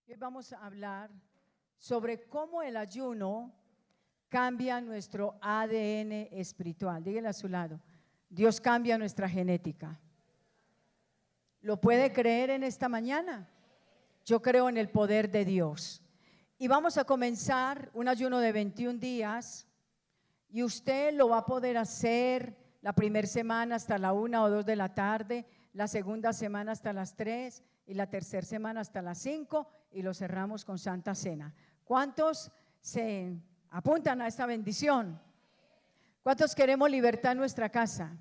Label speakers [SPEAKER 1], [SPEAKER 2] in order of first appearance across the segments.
[SPEAKER 1] Hoy vamos a hablar sobre cómo el ayuno cambia nuestro ADN espiritual. Dígale a su lado, Dios cambia nuestra genética. ¿Lo puede creer en esta mañana? Yo creo en el poder de Dios. Y vamos a comenzar un ayuno de 21 días y usted lo va a poder hacer la primera semana hasta la 1 o 2 de la tarde, la segunda semana hasta las 3 y la tercera semana hasta las 5 y lo cerramos con Santa Cena. ¿Cuántos se apuntan a esta bendición? ¿Cuántos queremos libertad en nuestra casa?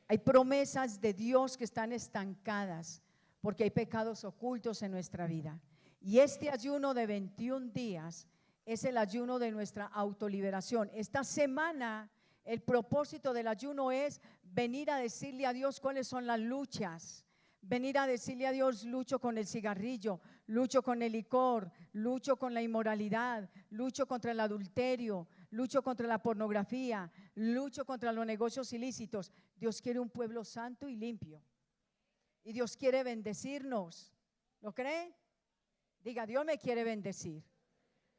[SPEAKER 1] Hay promesas de Dios que están estancadas porque hay pecados ocultos en nuestra vida. Y este ayuno de 21 días es el ayuno de nuestra autoliberación. Esta semana el propósito del ayuno es venir a decirle a Dios cuáles son las luchas. Venir a decirle a Dios, lucho con el cigarrillo, lucho con el licor, lucho con la inmoralidad, lucho contra el adulterio, lucho contra la pornografía, lucho contra los negocios ilícitos. Dios quiere un pueblo santo y limpio. Y Dios quiere bendecirnos. ¿Lo cree? Diga, Dios me quiere bendecir.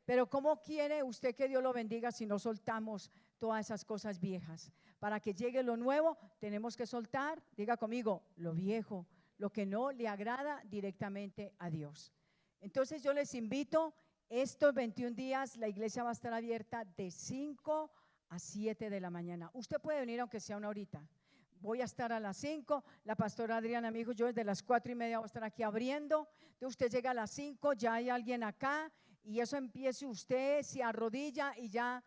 [SPEAKER 1] Pero ¿cómo quiere usted que Dios lo bendiga si no soltamos todas esas cosas viejas? Para que llegue lo nuevo, tenemos que soltar, diga conmigo, lo viejo, lo que no le agrada directamente a Dios. Entonces yo les invito, estos 21 días la iglesia va a estar abierta de 5 a 7 de la mañana. Usted puede venir aunque sea una horita. Voy a estar a las 5, la pastora Adriana me dijo, yo desde las 4:30 voy a estar aquí abriendo. Entonces usted llega a las 5, ya hay alguien acá y eso empiece usted, se arrodilla y ya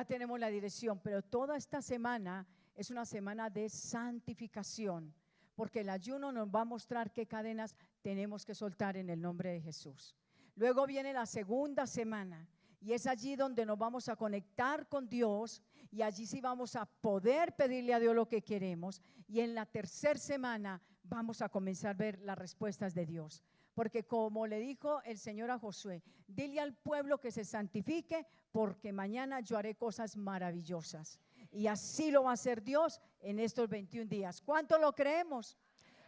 [SPEAKER 1] tenemos la dirección. Pero toda esta semana es una semana de santificación, porque el ayuno nos va a mostrar qué cadenas tenemos que soltar en el nombre de Jesús. Luego viene la segunda semana y es allí donde nos vamos a conectar con Dios y allí sí vamos a poder pedirle a Dios lo que queremos. Y en la tercera semana vamos a comenzar a ver las respuestas de Dios. Porque como le dijo el Señor a Josué, dile al pueblo que se santifique porque mañana yo haré cosas maravillosas. Y así lo va a hacer Dios en estos 21 días. ¿Cuánto lo creemos?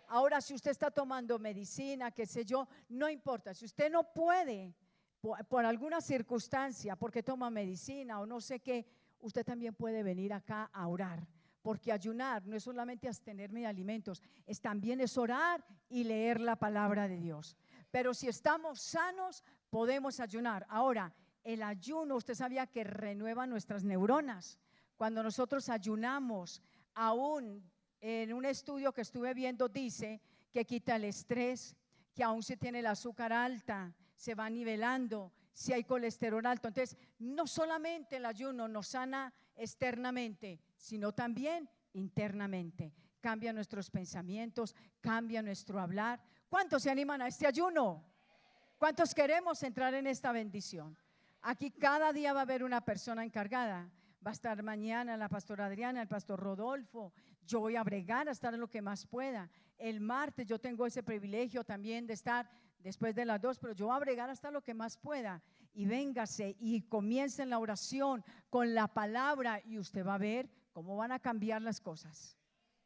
[SPEAKER 1] Ahora, si usted está tomando medicina, qué sé yo, no importa. Si usted no puede, por alguna circunstancia, porque toma medicina o no sé qué, usted también puede venir acá a orar. Porque ayunar no es solamente abstenerme de alimentos, es también es orar y leer la palabra de Dios. Pero si estamos sanos, podemos ayunar. Ahora, el ayuno, usted sabía que renueva nuestras neuronas. Cuando nosotros ayunamos, aún en un estudio que estuve viendo dice que quita el estrés, que aún si tiene el azúcar alta, se va nivelando, si hay colesterol alto. Entonces, no solamente el ayuno nos sana externamente, sino también internamente. Cambia nuestros pensamientos, cambia nuestro hablar. ¿Cuántos se animan a este ayuno? ¿Cuántos queremos entrar en esta bendición? Aquí cada día va a haber una persona encargada. Va a estar mañana la pastora Adriana, el pastor Rodolfo. Yo voy a bregar a estar en lo que más pueda. El martes yo tengo ese privilegio también de estar después de las 2, pero yo voy a bregar hasta lo que más pueda. Y véngase y comiencen la oración con la palabra y usted va a ver cómo van a cambiar las cosas.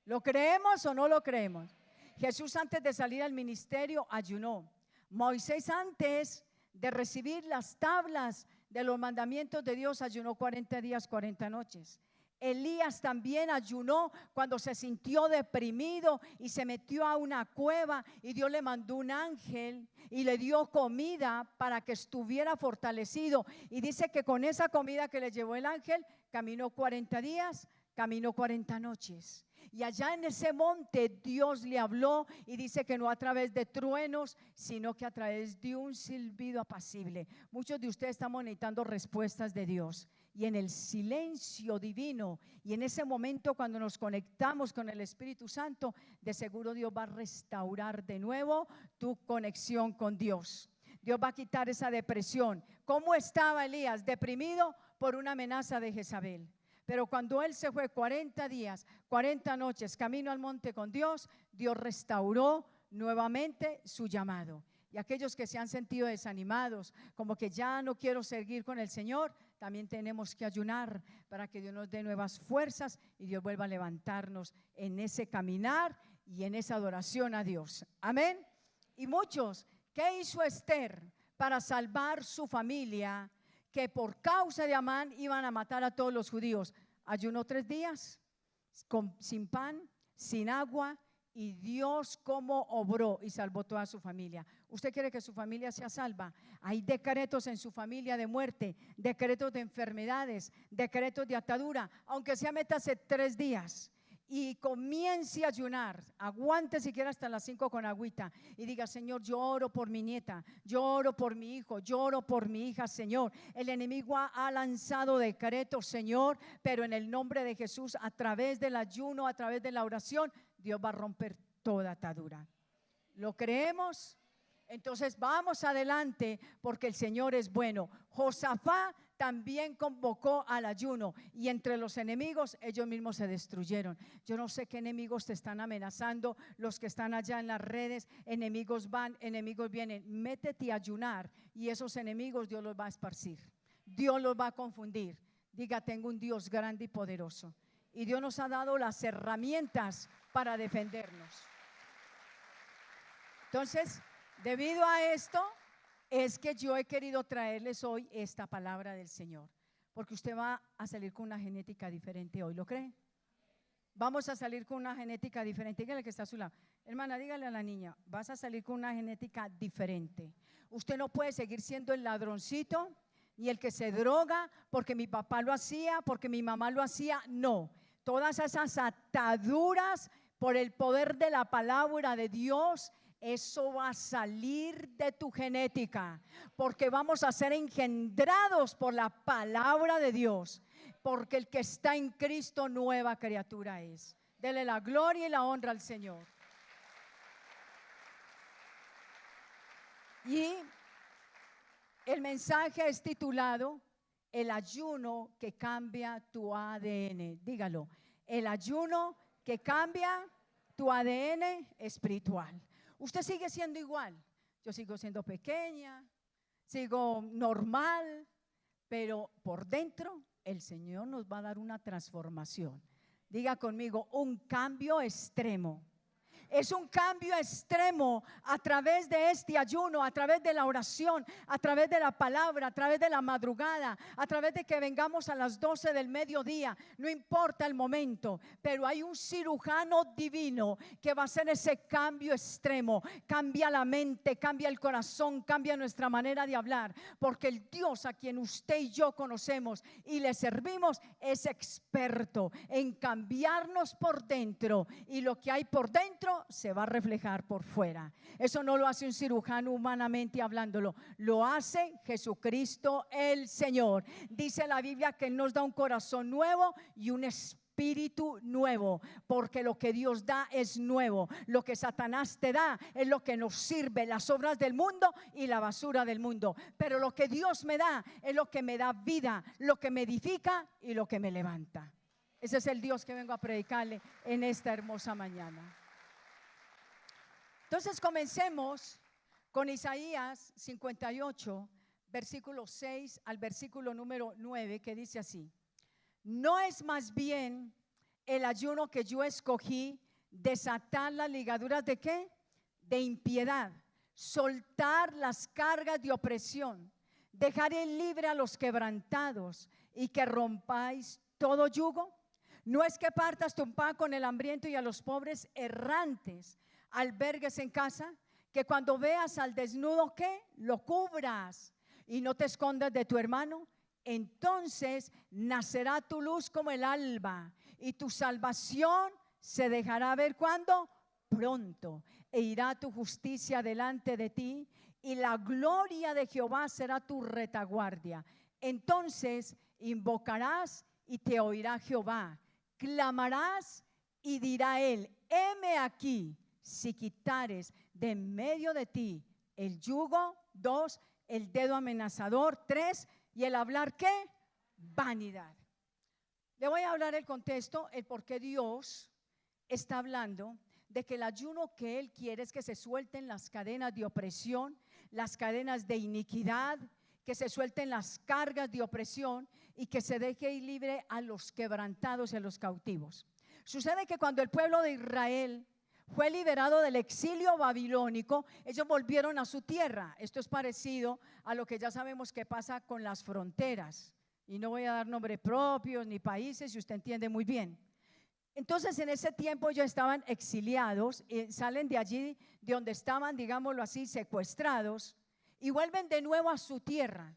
[SPEAKER 1] ¿Lo creemos o no lo creemos? Jesús antes de salir al ministerio ayunó. Moisés antes de recibir las tablas de los mandamientos de Dios ayunó 40 días, 40 noches. Elías también ayunó cuando se sintió deprimido y se metió a una cueva y Dios le mandó un ángel y le dio comida para que estuviera fortalecido. Y dice que con esa comida que le llevó el ángel caminó 40 días, caminó 40 noches. Y allá en ese monte Dios le habló y dice que no a través de truenos, sino que a través de un silbido apacible. Muchos de ustedes están necesitando respuestas de Dios. Y en el silencio divino y en ese momento cuando nos conectamos con el Espíritu Santo, de seguro Dios va a restaurar de nuevo tu conexión con Dios. Dios va a quitar esa depresión. ¿Cómo estaba Elías? Deprimido por una amenaza de Jezabel. Pero cuando él se fue 40 días, 40 noches camino al monte con Dios, Dios restauró nuevamente su llamado. Y aquellos que se han sentido desanimados, como que ya no quiero seguir con el Señor, también tenemos que ayunar para que Dios nos dé nuevas fuerzas y Dios vuelva a levantarnos en ese caminar y en esa adoración a Dios. Amén. Y muchos, ¿qué hizo Esther para salvar su familia, que por causa de Amán iban a matar a todos los judíos. Ayunó 3 días sin pan, sin agua, y Dios cómo obró y salvó toda su familia. ¿Usted quiere que su familia sea salva? Hay decretos en su familia de muerte, decretos de enfermedades, decretos de atadura. Aunque sea, métase 3 días y comience a ayunar, aguante siquiera hasta las 5 con agüita y diga: Señor, yo oro por mi nieta, yo oro por mi hijo, yo oro por mi hija, Señor. El enemigo ha lanzado decretos, Señor, pero en el nombre de Jesús, a través del ayuno, a través de la oración, Dios va a romper toda atadura. ¿Lo creemos? Entonces vamos adelante, porque el Señor es bueno. Josafat también convocó al ayuno, y entre los enemigos ellos mismos se destruyeron. Yo no sé qué enemigos te están amenazando, los que están allá en las redes. Enemigos van, enemigos vienen. Métete a ayunar y esos enemigos Dios los va a esparcir, Dios los va a confundir. Diga: tengo un Dios grande y poderoso, y Dios nos ha dado las herramientas para defendernos. Entonces, debido a esto es que yo he querido traerles hoy esta palabra del Señor, porque usted va a salir con una genética diferente hoy. ¿Lo cree? Vamos a salir con una genética diferente. Dígale que está a su lado: hermana, dígale a la niña, vas a salir con una genética diferente. Usted no puede seguir siendo el ladroncito ni el que se droga porque mi papá lo hacía, porque mi mamá lo hacía. No, todas esas ataduras, por el poder de la palabra de Dios, eso va a salir de tu genética, porque vamos a ser engendrados por la palabra de Dios, porque el que está en Cristo nueva criatura es. Dele la gloria y la honra al Señor. Y el mensaje es titulado: el ayuno que cambia tu ADN. Dígalo: el ayuno que cambia tu ADN espiritual. Usted sigue siendo igual, yo sigo siendo pequeña, sigo normal, pero por dentro el Señor nos va a dar una transformación. Diga conmigo: un cambio extremo. Es un cambio extremo a través de este ayuno, a través de la oración, a través de la palabra, a través de la madrugada, a través de que vengamos a las 12 del mediodía. No importa el momento, pero hay un cirujano divino que va a hacer ese cambio extremo. Cambia la mente, cambia el corazón, cambia nuestra manera de hablar, porque el Dios a quien usted y yo conocemos y le servimos es experto en cambiarnos por dentro, y lo que hay por dentro se va a reflejar por fuera. Eso no lo hace un cirujano humanamente hablándolo, lo hace Jesucristo el Señor. Dice la Biblia que nos da un corazón nuevo y un espíritu nuevo, porque lo que Dios da es nuevo. Lo que Satanás te da es lo que nos sirve, las obras del mundo y la basura del mundo. Pero lo que Dios me da es lo que me da vida, lo que me edifica y lo que me levanta. Ese es el Dios que vengo a predicarle en esta hermosa mañana. Entonces comencemos con Isaías 58, versículo 6 al versículo número 9, que dice así: ¿no es más bien el ayuno que yo escogí desatar las ligaduras de qué? De impiedad, soltar las cargas de opresión, dejar en libre a los quebrantados y que rompáis todo yugo? ¿No es que partas tu pan con el hambriento y a los pobres errantes albergues en casa? Que cuando veas al desnudo, ¿qué? Lo cubras y no te escondas de tu hermano. Entonces nacerá tu luz como el alba y tu salvación se dejará ver. ¿cuándo? Pronto. E irá tu justicia delante de ti y la gloria de Jehová será tu retaguardia. Entonces invocarás y te oirá Jehová, clamarás y dirá él: heme aquí. Si quitares de en medio de ti el yugo, 2, el dedo amenazador, 3, y el hablar, ¿qué? Vanidad. Le voy a hablar el contexto, el por qué Dios está hablando de que el ayuno que Él quiere es que se suelten las cadenas de opresión, las cadenas de iniquidad, que se suelten las cargas de opresión y que se deje ir libre a los quebrantados y a los cautivos. Sucede que cuando el pueblo de Israel fue liberado del exilio babilónico, ellos volvieron a su tierra. Esto es parecido a lo que ya sabemos que pasa con las fronteras. Y no voy a dar nombres propios ni países, si usted entiende muy bien. Entonces en ese tiempo ellos estaban exiliados, salen de allí, de donde estaban, digámoslo así, secuestrados, y vuelven de nuevo a su tierra.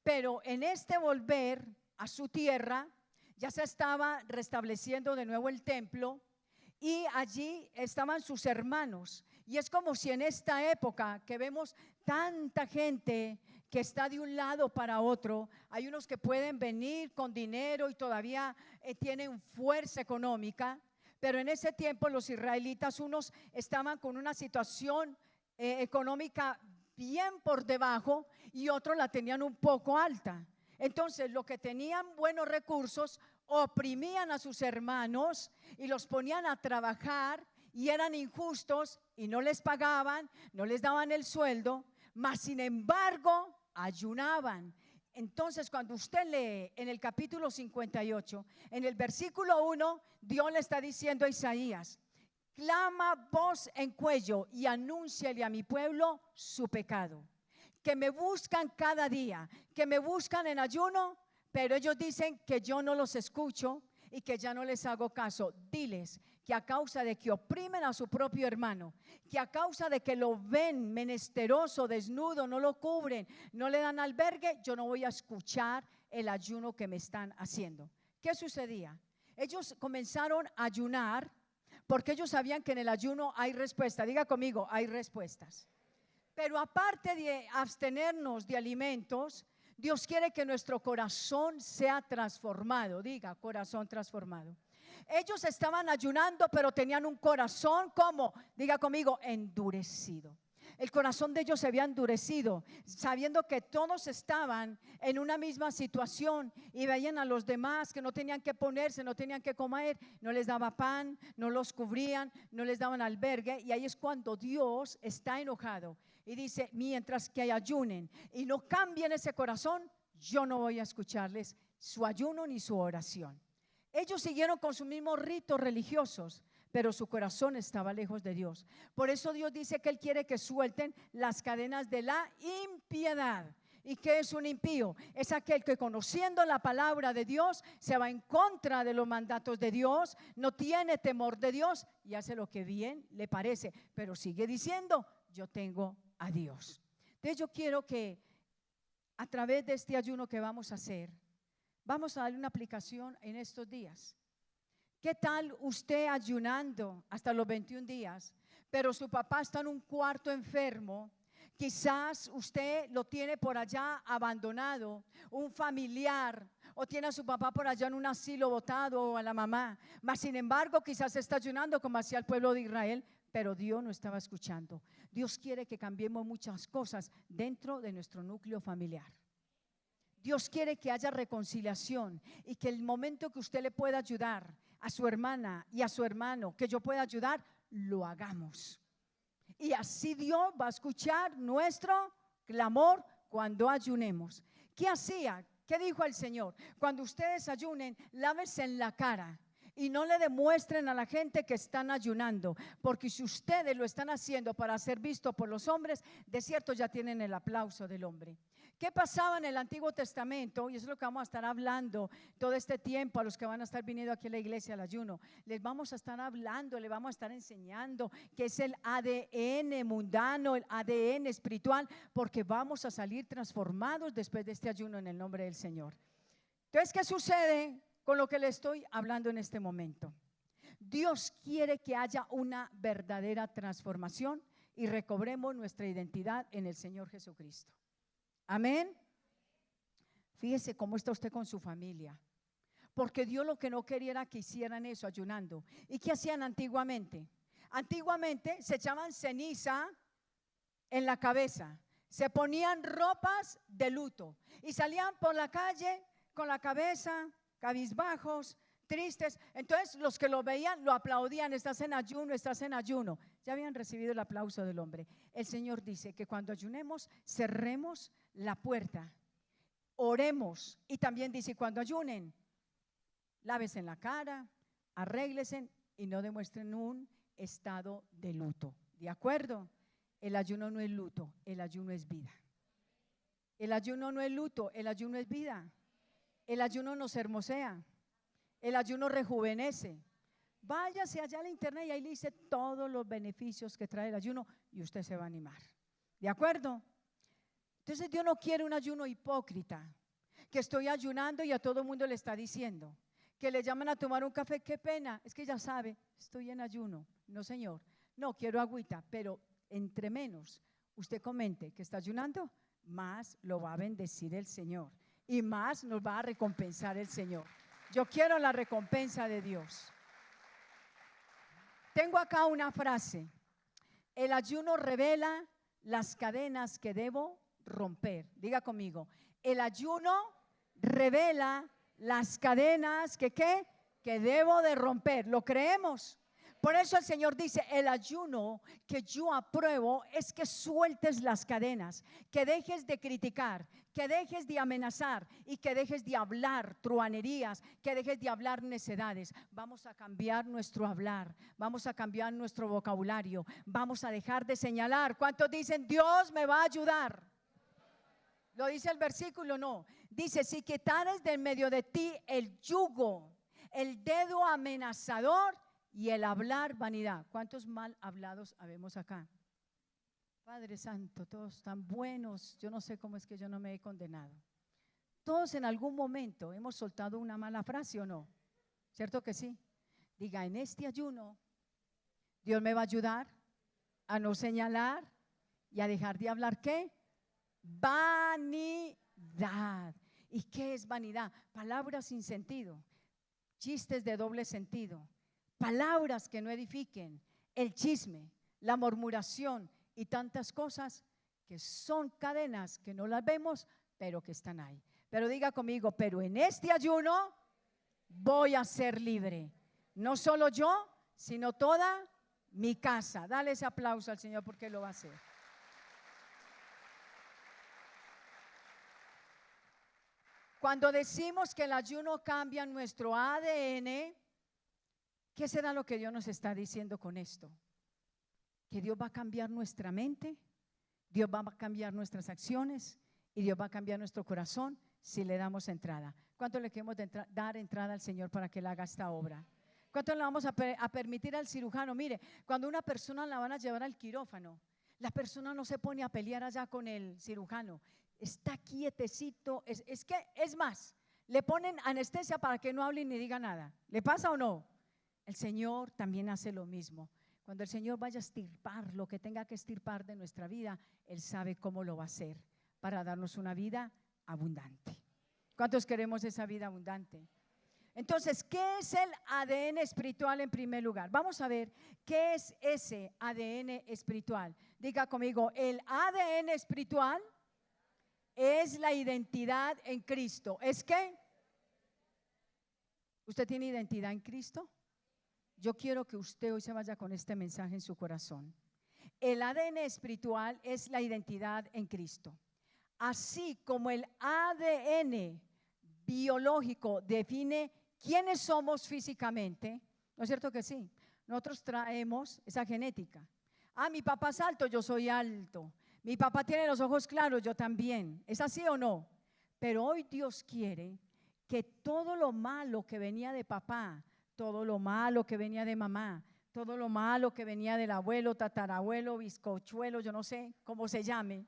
[SPEAKER 1] Pero en este volver a su tierra, ya se estaba restableciendo de nuevo el templo, y allí estaban sus hermanos. Y es como si en esta época que vemos tanta gente que está de un lado para otro, hay unos que pueden venir con dinero y todavía tienen fuerza económica, pero en ese tiempo los israelitas, unos estaban con una situación económica bien por debajo y otros la tenían un poco alta. Entonces los que tenían buenos recursos oprimían a sus hermanos y los ponían a trabajar y eran injustos y no les pagaban, no les daban el sueldo, mas sin embargo ayunaban. Entonces cuando usted lee en el capítulo 58, en el versículo 1, Dios le está diciendo a Isaías: clama voz en cuello y anúnciale a mi pueblo su pecado, que me buscan cada día, que me buscan en ayuno, pero ellos dicen que yo no los escucho y que ya no les hago caso. Diles que a causa de que oprimen a su propio hermano, que a causa de que lo ven menesteroso, desnudo, no lo cubren, no le dan albergue, yo no voy a escuchar el ayuno que me están haciendo. ¿Qué sucedía? Ellos comenzaron a ayunar porque ellos sabían que en el ayuno hay respuesta. Diga conmigo, hay respuestas. Pero aparte de abstenernos de alimentos, Dios quiere que nuestro corazón sea transformado. Diga, corazón transformado. Ellos estaban ayunando, pero tenían un corazón como, diga conmigo, endurecido. El corazón de ellos se había endurecido, sabiendo que todos estaban en una misma situación y veían a los demás que no tenían que ponerse, no tenían que comer, no les daba pan, no los cubrían, no les daban albergue. Y ahí es cuando Dios está enojado y dice: mientras que ayunen y no cambien ese corazón, yo no voy a escucharles su ayuno ni su oración. Ellos siguieron con sus mismos ritos religiosos, pero su corazón estaba lejos de Dios. Por eso Dios dice que Él quiere que suelten las cadenas de la impiedad. ¿Y qué es un impío? Es aquel que, conociendo la palabra de Dios, se va en contra de los mandatos de Dios, no tiene temor de Dios y hace lo que bien le parece, pero sigue diciendo: yo tengo a Dios. Entonces yo quiero que a través de este ayuno que vamos a hacer, vamos a darle una aplicación en estos días. ¿Qué tal usted ayunando hasta los 21 días, pero su papá está en un cuarto enfermo? Quizás usted lo tiene por allá abandonado, un familiar, o tiene a su papá por allá en un asilo botado, o a la mamá. Mas sin embargo, quizás está ayunando como hacía el pueblo de Israel, pero Dios no estaba escuchando. Dios quiere que cambiemos muchas cosas dentro de nuestro núcleo familiar. Dios quiere que haya reconciliación y que el momento que usted le pueda ayudar a su hermana y a su hermano, que yo pueda ayudar, lo hagamos. Y así Dios va a escuchar nuestro clamor cuando ayunemos. ¿Qué hacía? ¿Qué dijo el Señor? Cuando ustedes ayunen, lávense en la cara y no le demuestren a la gente que están ayunando, porque si ustedes lo están haciendo para ser visto por los hombres, de cierto ya tienen el aplauso del hombre. ¿Qué pasaba en el Antiguo Testamento? Y eso es lo que vamos a estar hablando todo este tiempo a los que van a estar viniendo aquí a la iglesia al ayuno. Les vamos a estar hablando, les vamos a estar enseñando qué es el ADN mundano, el ADN espiritual, porque vamos a salir transformados después de este ayuno en el nombre del Señor. Entonces, ¿qué sucede con lo que le estoy hablando en este momento? Dios quiere que haya una verdadera transformación y recobremos nuestra identidad en el Señor Jesucristo. Amén. Fíjese cómo está usted con su familia, porque Dios lo que no quería era que hicieran eso ayunando. ¿Y qué hacían antiguamente? Antiguamente se echaban ceniza en la cabeza, se ponían ropas de luto y salían por la calle con la cabeza cabizbajos, tristes. Entonces los que lo veían lo aplaudían: estás en ayuno, estás en ayuno. Ya habían recibido el aplauso del hombre. El Señor dice que cuando ayunemos, cerremos la puerta, oremos, y también dice: cuando ayunen, lávense en la cara, arréglesen y no demuestren un estado de luto. ¿De acuerdo? El ayuno no es luto, el ayuno es vida. El ayuno no es luto, el ayuno es vida. El ayuno nos hermosea, el ayuno rejuvenece. Váyase allá al internet y ahí le dice todos los beneficios que trae el ayuno y usted se va a animar. ¿De acuerdo? Entonces Dios no quiere un ayuno hipócrita, que estoy ayunando y a todo el mundo le está diciendo, que le llaman a tomar un café, qué pena, es que ya sabe, estoy en ayuno. No, señor, no quiero agüita, pero entre menos usted comente que está ayunando, más lo va a bendecir el Señor y más nos va a recompensar el Señor. Yo quiero la recompensa de Dios. Tengo acá una frase: el ayuno revela las cadenas que debo romper. Diga conmigo, el ayuno revela las cadenas que debo de romper. ¿Lo creemos? Por eso el Señor dice, el ayuno que yo apruebo es que sueltes las cadenas, que dejes de criticar, que dejes de amenazar y que dejes de hablar truanerías, que dejes de hablar necedades. Vamos a cambiar nuestro hablar, vamos a cambiar nuestro vocabulario, vamos a dejar de señalar. ¿Cuántos dicen Dios me va a ayudar? ¿Lo dice el versículo? No. Dice, si quitares de en medio de ti el yugo, el dedo amenazador y el hablar vanidad. ¿Cuántos mal hablados habemos acá? Padre Santo, todos tan buenos. Yo no sé cómo es que yo no me he condenado. Todos en algún momento hemos soltado una mala frase, ¿o no? ¿Cierto que sí? Diga, en este ayuno Dios me va a ayudar a no señalar y a dejar de hablar, ¿qué? Vanidad. ¿Y qué es vanidad? Palabras sin sentido, chistes de doble sentido, palabras que no edifiquen, el chisme, la murmuración y tantas cosas que son cadenas que no las vemos, pero que están ahí. Pero diga conmigo, pero en este ayuno voy a ser libre. No solo yo, sino toda mi casa. Dale ese aplauso al Señor porque lo va a hacer. Cuando decimos que el ayuno cambia nuestro ADN, ¿qué será lo que Dios nos está diciendo con esto? Que Dios va a cambiar nuestra mente, Dios va a cambiar nuestras acciones y Dios va a cambiar nuestro corazón si le damos entrada. ¿Cuánto le queremos dar entrada al Señor para que Él haga esta obra? ¿Cuánto le vamos a permitir al cirujano? Mire, cuando una persona la van a llevar al quirófano, la persona no se pone a pelear allá con el cirujano, está quietecito, es más, le ponen anestesia para que no hable ni diga nada. ¿Le pasa o no? El Señor también hace lo mismo. Cuando el Señor vaya a extirpar lo que tenga que extirpar de nuestra vida, Él sabe cómo lo va a hacer para darnos una vida abundante. ¿Cuántos queremos esa vida abundante? Entonces, ¿qué es el ADN espiritual en primer lugar? Vamos a ver qué es ese ADN espiritual. Diga conmigo, el ADN espiritual es la identidad en Cristo. ¿Es qué? ¿Usted tiene identidad en Cristo? Yo quiero que usted hoy se vaya con este mensaje en su corazón. El ADN espiritual es la identidad en Cristo. Así como el ADN biológico define quiénes somos físicamente, ¿no es cierto que sí? Nosotros traemos esa genética. Ah, mi papá es alto, yo soy alto. Mi papá tiene los ojos claros, yo también. ¿Es así o no? Pero hoy Dios quiere que todo lo malo que venía de papá, todo lo malo que venía de mamá, todo lo malo que venía del abuelo, tatarabuelo, bizcochuelo, yo no sé cómo se llame,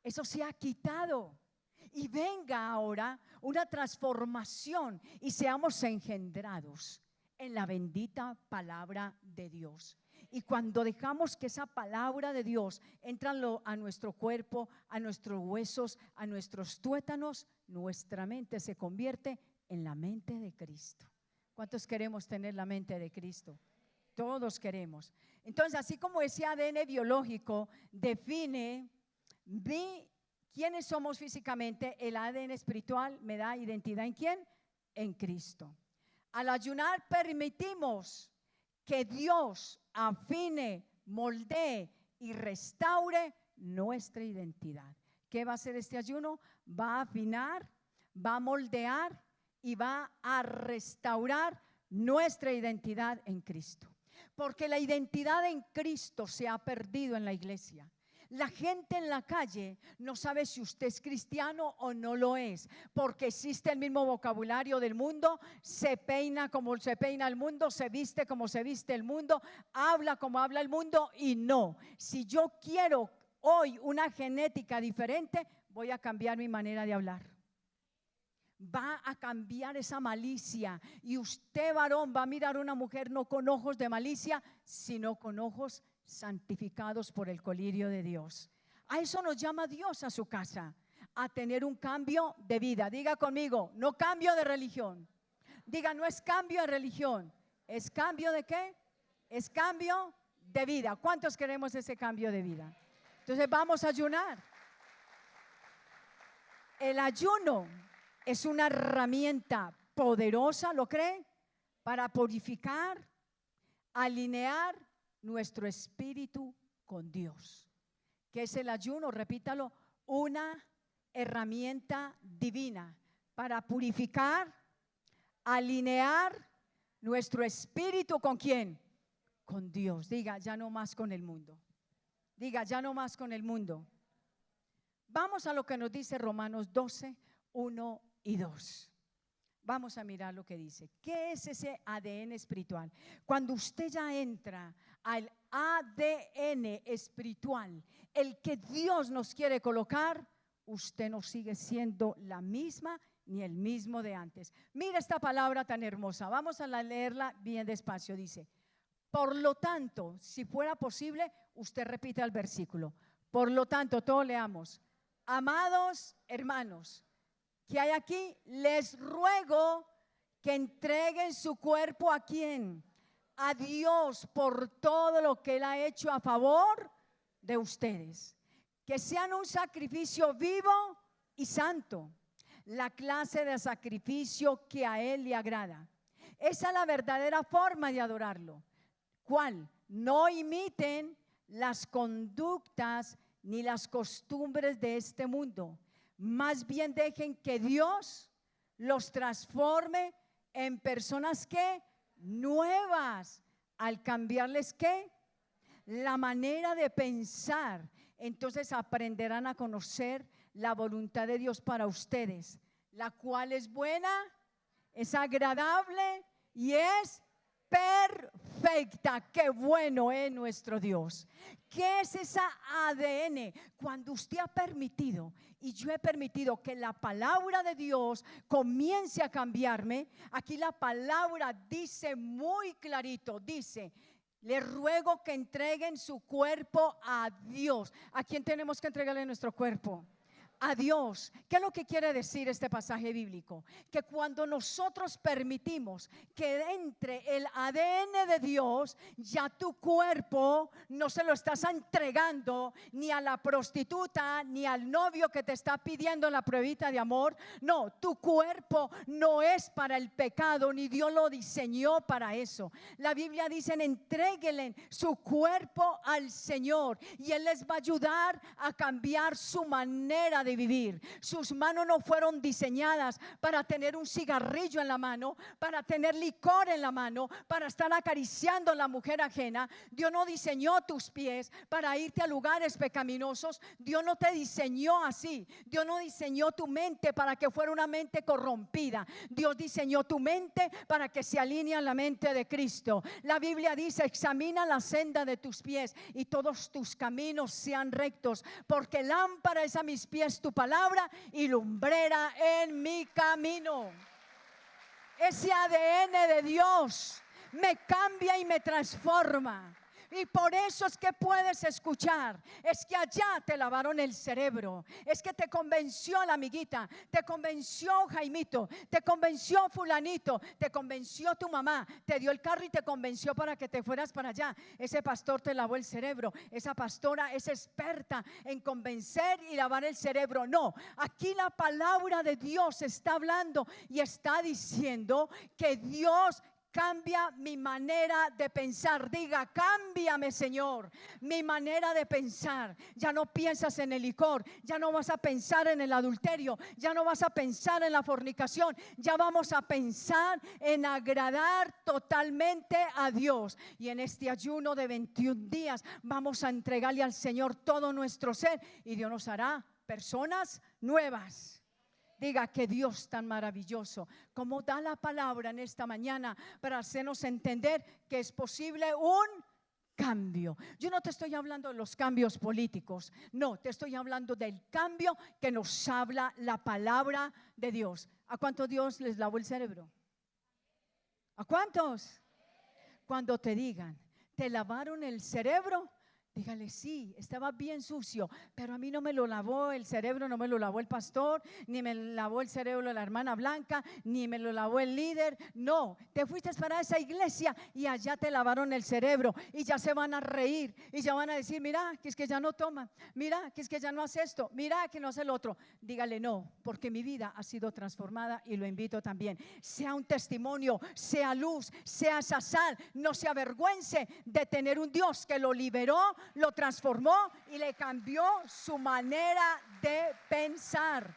[SPEAKER 1] eso se ha quitado. Y venga ahora una transformación y seamos engendrados en la bendita palabra de Dios. Y cuando dejamos que esa palabra de Dios entra a nuestro cuerpo, a nuestros huesos, a nuestros tuétanos, nuestra mente se convierte en la mente de Cristo. ¿Cuántos queremos tener la mente de Cristo? Todos queremos. Entonces, así como ese ADN biológico define quiénes somos físicamente, el ADN espiritual me da identidad ¿en quién? En Cristo. Al ayunar permitimos que Dios afine, moldee y restaure nuestra identidad. ¿Qué va a hacer este ayuno? Va a afinar, va a moldear y va a restaurar nuestra identidad en Cristo. Porque la identidad en Cristo se ha perdido en la iglesia. La gente en la calle no sabe si usted es cristiano o no lo es, porque existe el mismo vocabulario del mundo, se peina como se peina el mundo, se viste como se viste el mundo, habla como habla el mundo y no. Si yo quiero hoy una genética diferente, voy a cambiar mi manera de hablar. Va a cambiar esa malicia y usted, varón, va a mirar a una mujer no con ojos de malicia, sino con ojos santificados por el colirio de Dios. A eso nos llama Dios a su casa, a tener un cambio de vida. Diga conmigo, no cambio de religión. Diga, no es cambio de religión, ¿es cambio de qué? Es cambio de vida. ¿Cuántos queremos ese cambio de vida? Entonces vamos a ayunar. El ayuno es una herramienta poderosa, ¿lo cree? Para purificar, alinear nuestro espíritu con Dios. ¿Qué es el ayuno? Repítalo, una herramienta divina para purificar, alinear nuestro espíritu ¿con quién? Con Dios. Diga, ya no más con el mundo. Diga, ya no más con el mundo. Vamos a lo que nos dice Romanos 12, 1 y 2. Vamos a mirar lo que dice. ¿Qué es ese ADN espiritual? Cuando usted ya entra al ADN espiritual, el que Dios nos quiere colocar, usted no sigue siendo la misma ni el mismo de antes. Mira esta palabra tan hermosa. Vamos a leerla bien despacio. Dice, por lo tanto, si fuera posible, usted repite el versículo. Por lo tanto, todos leamos. Amados hermanos, ¿qué hay aquí? Les ruego que entreguen su cuerpo ¿a quién? A Dios por todo lo que Él ha hecho a favor de ustedes. Que sean un sacrificio vivo y santo, la clase de sacrificio que a Él le agrada. Esa es la verdadera forma de adorarlo. ¿Cuál? No imiten las conductas ni las costumbres de este mundo. Más bien dejen que Dios los transforme en personas que nuevas, al cambiarles ¿qué? La manera de pensar. Entonces aprenderán a conocer la voluntad de Dios para ustedes, la cual es buena, es agradable y es perfecta. Qué bueno es nuestro Dios. ¿Qué es esa ADN? Cuando usted ha permitido y yo he permitido que la palabra de Dios comience a cambiarme, aquí la palabra dice muy clarito, dice, les ruego que entreguen su cuerpo a Dios. ¿A quién tenemos que entregarle nuestro cuerpo? A Dios. ¿Qué es lo que quiere decir este pasaje bíblico? Que cuando nosotros permitimos que entre el ADN de Dios, ya tu cuerpo no se lo estás entregando ni a la prostituta ni al novio que te está pidiendo la pruebita de amor. No, tu cuerpo no es para el pecado, ni Dios lo diseñó para eso. La Biblia dice, entréguenle su cuerpo al Señor y Él les va a ayudar a cambiar su manera de vivir. Sus manos no fueron diseñadas para tener un cigarrillo en la mano, para tener licor en la mano, para estar acariciando a la mujer ajena. Dios no diseñó tus pies para irte a lugares pecaminosos. Dios no te diseñó así. Dios no diseñó tu mente para que fuera una mente corrompida. Dios diseñó tu mente para que se alinee a la mente de Cristo. La Biblia dice, examina la senda de tus pies y todos tus caminos sean rectos, porque lámpara es a mis pies tu palabra y lumbrera en mi camino. Ese ADN de Dios me cambia y me transforma. Y por eso es que puedes escuchar. Es que allá te lavaron el cerebro. Es que te convenció la amiguita, te convenció Jaimito, te convenció fulanito, te convenció tu mamá, te dio el carro y te convenció para que te fueras para allá. Ese pastor te lavó el cerebro. Esa pastora es experta en convencer y lavar el cerebro. No, aquí la palabra de Dios está hablando y está diciendo que Dios cambia mi manera de pensar. Diga, cámbiame, Señor, mi manera de pensar. Ya no piensas en el licor, ya no vas a pensar en el adulterio, ya no vas a pensar en la fornicación, ya vamos a pensar en agradar totalmente a Dios. Y en este ayuno de 21 días vamos a entregarle al Señor todo nuestro ser y Dios nos hará personas nuevas. Diga, que Dios tan maravilloso, como da la palabra en esta mañana para hacernos entender que es posible un cambio. Yo no te estoy hablando de los cambios políticos, no, te estoy hablando del cambio que nos habla la palabra de Dios. ¿A cuántos Dios les lavó el cerebro? ¿A cuántos? Cuando te digan, ¿te lavaron el cerebro? Dígale, sí, estaba bien sucio, pero a mí no me lo lavó el cerebro, no me lo lavó el pastor, ni me lavó el cerebro la hermana Blanca, ni me lo lavó el líder. No, te fuiste para esa iglesia y allá te lavaron el cerebro y ya se van a reír y ya van a decir, mira, que es que ya no toma, mira, que es que ya no hace esto, mira, que no hace lo otro. Dígale, no, porque mi vida ha sido transformada y lo invito también. Sea un testimonio, sea luz, sea esa sal, no se avergüence de tener un Dios que lo liberó, lo transformó y le cambió su manera de pensar.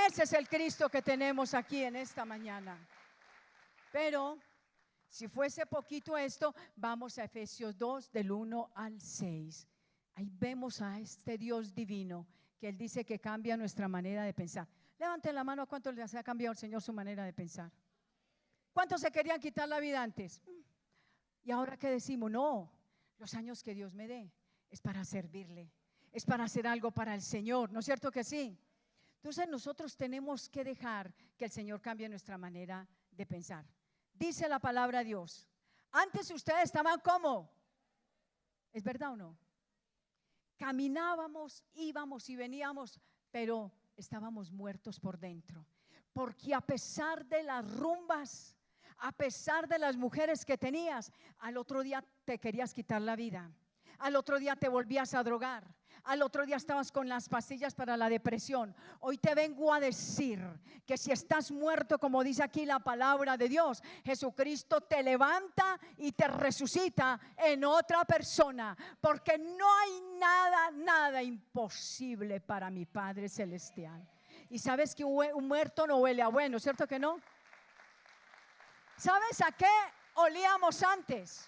[SPEAKER 1] Ese es el Cristo que tenemos aquí en esta mañana. Pero si fuese poquito esto, vamos a Efesios 2 del 1 al 6. Ahí vemos a este Dios divino que Él dice que cambia nuestra manera de pensar. Levanten la mano a cuántos les ha cambiado el Señor su manera de pensar. ¿Cuántos se querían quitar la vida antes? Y ahora que decimos, no, los años que Dios me dé es para servirle, es para hacer algo para el Señor, ¿no es cierto que sí? Entonces nosotros tenemos que dejar que el Señor cambie nuestra manera de pensar. Dice la palabra de Dios, antes ustedes estaban como, ¿es verdad o no? Caminábamos, íbamos y veníamos, pero estábamos muertos por dentro, porque a pesar de las rumbas, a pesar de las mujeres que tenías, al otro día te querías quitar la vida. Al otro día te volvías a drogar. Al otro día estabas con las pastillas para la depresión. Hoy te vengo a decir que si estás muerto, como dice aquí la palabra de Dios, Jesucristo te levanta y te resucita en otra persona, porque no hay nada imposible para mi Padre Celestial. Y sabes que un muerto no huele a bueno, ¿cierto que no? ¿Sabes a qué olíamos antes?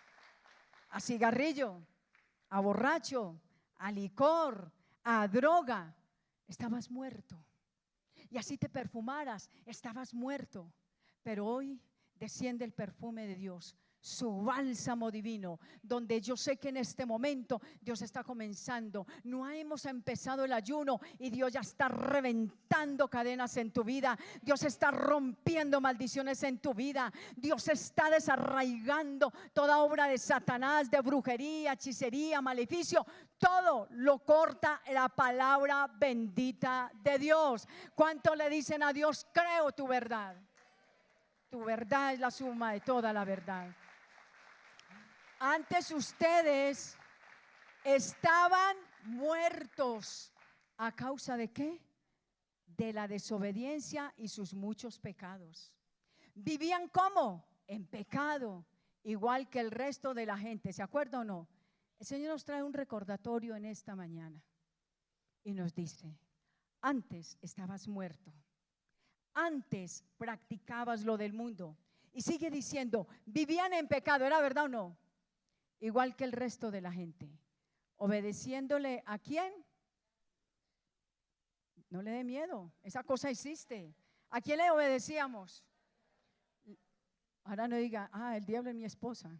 [SPEAKER 1] A cigarrillo, a borracho, a licor, a droga. Estabas muerto. Y así te perfumaras, estabas muerto. Pero hoy desciende el perfume de Dios, su bálsamo divino, donde yo sé que en este momento Dios está comenzando. No hemos empezado el ayuno y Dios ya está reventando cadenas en tu vida. Dios está rompiendo maldiciones en tu vida. Dios está desarraigando toda obra de Satanás, de brujería, hechicería, maleficio. Todo lo corta la palabra bendita de Dios. ¿Cuánto le dicen a Dios? Creo tu verdad. Tu verdad es la suma de toda la verdad. Antes ustedes estaban muertos. ¿A causa de qué? De la desobediencia y sus muchos pecados. Vivían ¿cómo? En pecado, igual que el resto de la gente. ¿Se acuerda o no? El Señor nos trae un recordatorio en esta mañana y nos dice, antes estabas muerto, antes practicabas lo del mundo. Y sigue diciendo, vivían en pecado, ¿era verdad o no? Igual que el resto de la gente, obedeciéndole ¿a quién? No le dé miedo, esa cosa existe. ¿A quién le obedecíamos? Ahora no diga, el diablo es mi esposa.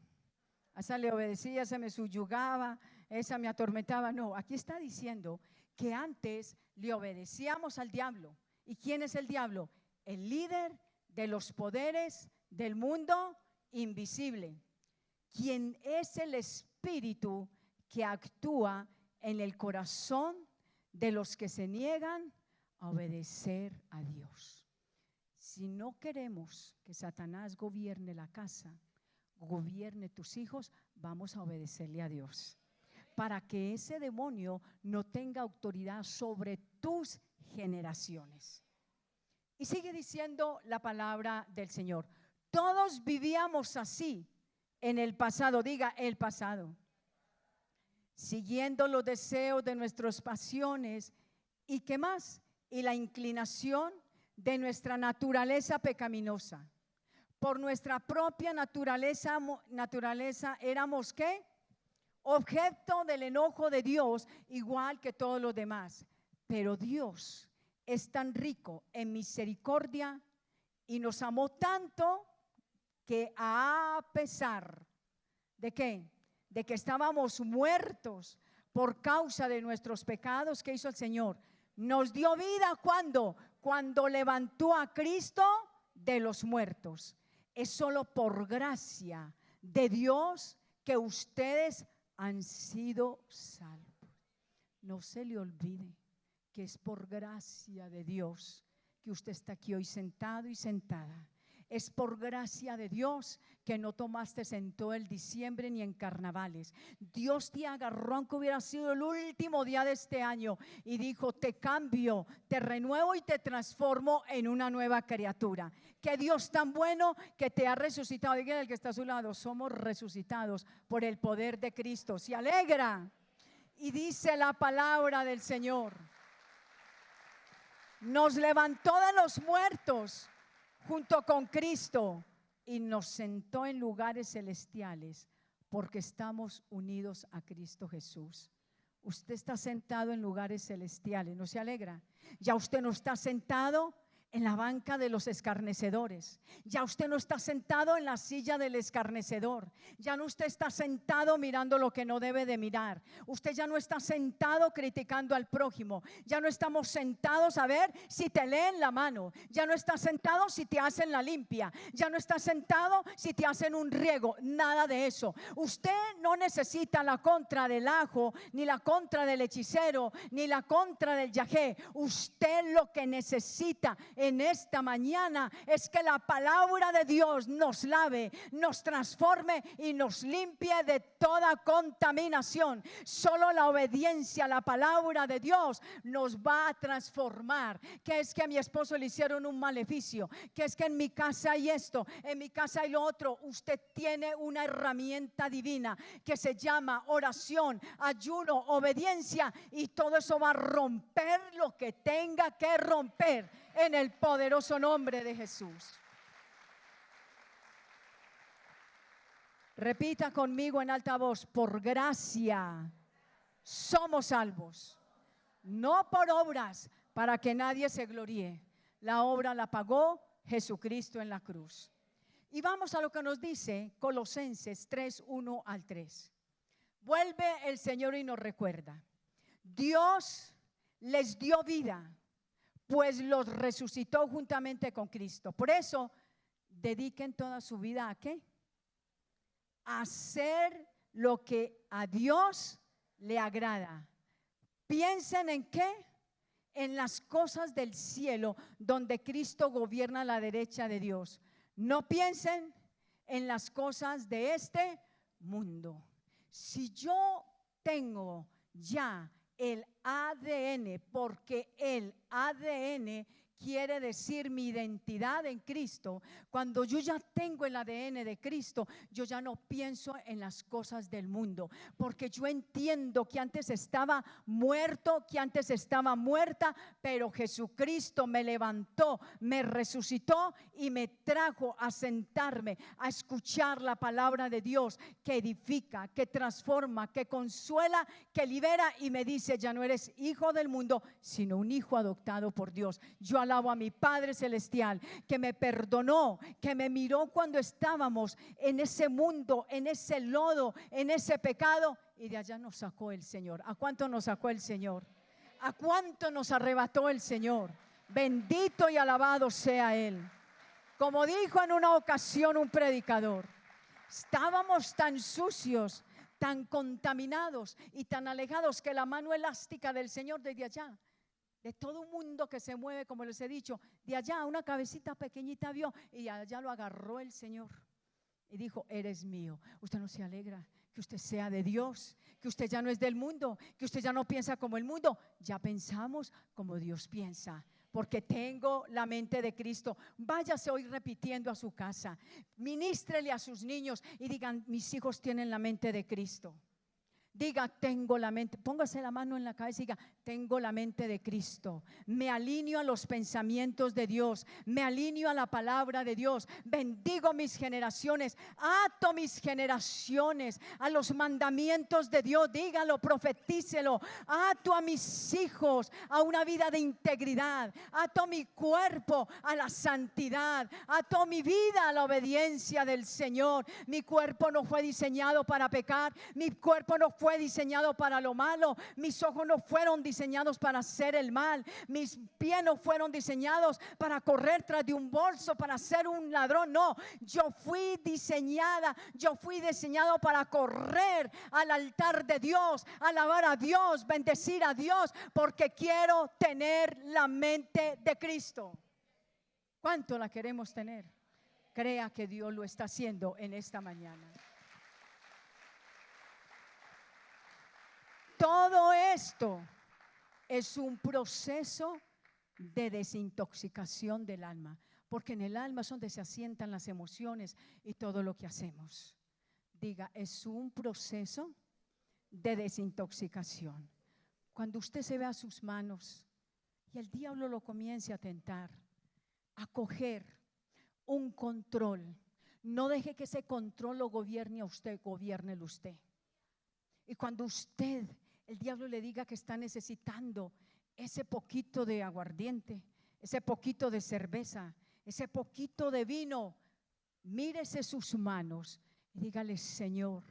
[SPEAKER 1] A esa le obedecía, esa me subyugaba, esa me atormentaba. No, aquí está diciendo que antes le obedecíamos al diablo. ¿Y quién es el diablo? El líder de los poderes del mundo invisible, quien es el espíritu que actúa en el corazón de los que se niegan a obedecer a Dios. Si no queremos que Satanás gobierne la casa, gobierne tus hijos, vamos a obedecerle a Dios, para que ese demonio no tenga autoridad sobre tus generaciones. Y sigue diciendo la palabra del Señor, Todos vivíamos así en el pasado, diga el pasado, siguiendo los deseos de nuestras pasiones y ¿qué más? Y la inclinación de nuestra naturaleza pecaminosa. Por nuestra propia naturaleza éramos ¿qué? Objeto del enojo de Dios, igual que todos los demás. Pero Dios es tan rico en misericordia y nos amó tanto que a pesar de ¿qué? De que estábamos muertos por causa de nuestros pecados, ¿qué hizo el Señor? Nos dio vida ¿cuándo? Cuando levantó a Cristo de los muertos. Es solo por gracia de Dios que ustedes han sido salvos. No se le olvide que es por gracia de Dios que usted está aquí hoy sentado y sentada. Es por gracia de Dios que no tomaste en todo el diciembre ni en carnavales. Dios te agarró aunque hubiera sido el último día de este año y dijo: te cambio, te renuevo y te transformo en una nueva criatura. Que Dios tan bueno que te ha resucitado. Diga el que está a su lado: somos resucitados por el poder de Cristo. Se alegra y dice la palabra del Señor: nos levantó de los muertos junto con Cristo y nos sentó en lugares celestiales porque estamos unidos a Cristo Jesús. Usted está sentado en lugares celestiales, ¿no se alegra? Ya usted no está sentado en la banca de los escarnecedores. Ya usted no está sentado en la silla del escarnecedor. Ya no usted está sentado mirando lo que no debe de mirar. Usted ya no está sentado criticando al prójimo. Ya no estamos sentados a ver si te leen la mano. Ya no está sentado si te hacen la limpia. Ya no está sentado si te hacen un riego. Nada de eso. Usted no necesita la contra del ajo, ni la contra del hechicero, ni la contra del yagé. Usted lo que necesita en esta mañana es que la palabra de Dios nos lave, nos transforme y nos limpie de toda contaminación. Solo la obediencia a la palabra de Dios nos va a transformar. Que es que a mi esposo le hicieron un maleficio, que es que en mi casa hay esto, en mi casa hay lo otro. Usted tiene una herramienta divina que se llama oración, ayuno, obediencia, y todo eso va a romper lo que tenga que romper en el poderoso nombre de Jesús. Repita conmigo en alta voz: por gracia somos salvos, no por obras, para que nadie se gloríe. La obra la pagó Jesucristo en la cruz. Y vamos a lo que nos dice Colosenses 3, 1 al 3. Vuelve el Señor y nos recuerda: Dios les dio vida, pues los resucitó juntamente con Cristo. Por eso, dediquen toda su vida ¿a qué? A hacer lo que a Dios le agrada. Piensen en ¿qué? En las cosas del cielo, donde Cristo gobierna a la derecha de Dios. No piensen en las cosas de este mundo. Si yo tengo ya el ADN, porque el ADN quiere decir mi identidad en Cristo. Cuando yo ya tengo el ADN de Cristo, yo ya no pienso en las cosas del mundo, porque yo entiendo que antes estaba muerto, que antes estaba muerta, pero Jesucristo me levantó, me resucitó y me trajo a sentarme, a escuchar la palabra de Dios que edifica, que transforma, que consuela, que libera, y me dice: ya no eres hijo del mundo, sino un hijo adoptado por Dios. Yo alabo a mi Padre Celestial, que me perdonó, que me miró cuando estábamos en ese mundo, en ese lodo, en ese pecado, y de allá nos sacó el Señor. ¿A cuánto nos sacó el Señor? ¿A cuánto nos arrebató el Señor? Bendito y alabado sea Él. Como dijo en una ocasión un predicador: estábamos tan sucios, tan contaminados y tan alejados, que la mano elástica del Señor desde allá, de todo un mundo que se mueve, como les he dicho, de allá una cabecita pequeñita vio, y allá lo agarró el Señor y dijo: eres mío. Usted no se alegra que usted sea de Dios, que usted ya no es del mundo, que usted ya no piensa como el mundo, ya pensamos como Dios piensa. porque tengo la mente de Cristo. Váyase hoy repitiendo a su casa, ministrele a sus niños y digan: mis hijos tienen la mente de Cristo. Diga: tengo la mente, póngase la mano en la cabeza y diga: tengo la mente de Cristo. Me alineo a los pensamientos de Dios, me alineo a la palabra de Dios. Bendigo mis generaciones, ato mis generaciones a los mandamientos de Dios. Dígalo, profetícelo. Ato a mis hijos a una vida de integridad, ato mi cuerpo a la santidad, ato mi vida a la obediencia del Señor. Mi cuerpo no fue diseñado para pecar, mi cuerpo no fue diseñado para lo malo, mis ojos no fueron diseñados para hacer el mal, mis pies no fueron diseñados para correr tras de un bolso, para ser un ladrón. No, yo fui diseñado para correr al altar de Dios, alabar a Dios, bendecir a Dios, porque quiero tener la mente de Cristo. ¿Cuánto la queremos tener? Crea que Dios lo está haciendo en esta mañana. Todo esto es un proceso de desintoxicación del alma, porque en el alma es donde se asientan las emociones y todo lo que hacemos. Diga: es un proceso de desintoxicación. Cuando usted se ve a sus manos y el diablo lo comience a tentar, a coger un control, no deje que ese control lo gobierne a usted, gobiérnelo usted. Y cuando el diablo le diga que está necesitando ese poquito de aguardiente, ese poquito de cerveza, ese poquito de vino, mírese sus manos y dígale: Señor,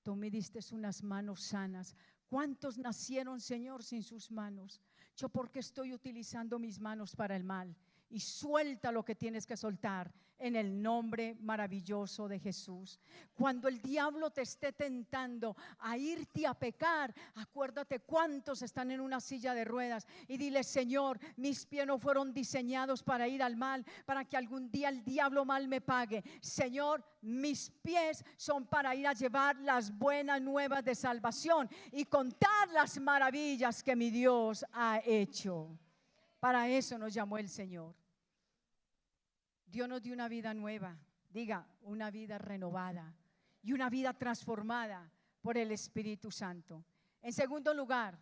[SPEAKER 1] tú me diste unas manos sanas. ¿Cuántos nacieron, Señor, sin sus manos? Yo, ¿por qué estoy utilizando mis manos para el mal? Y suelta lo que tienes que soltar en el nombre maravilloso de Jesús. Cuando el diablo te esté tentando a irte a pecar, acuérdate cuántos están en una silla de ruedas y dile: Señor, mis pies no fueron diseñados para ir al mal, para que algún día el diablo mal me pague. Señor, mis pies son para ir a llevar las buenas nuevas de salvación y contar las maravillas que mi Dios ha hecho. Para eso nos llamó el Señor. Dios nos dio una vida nueva, diga, una vida renovada y una vida transformada por el Espíritu Santo. En segundo lugar,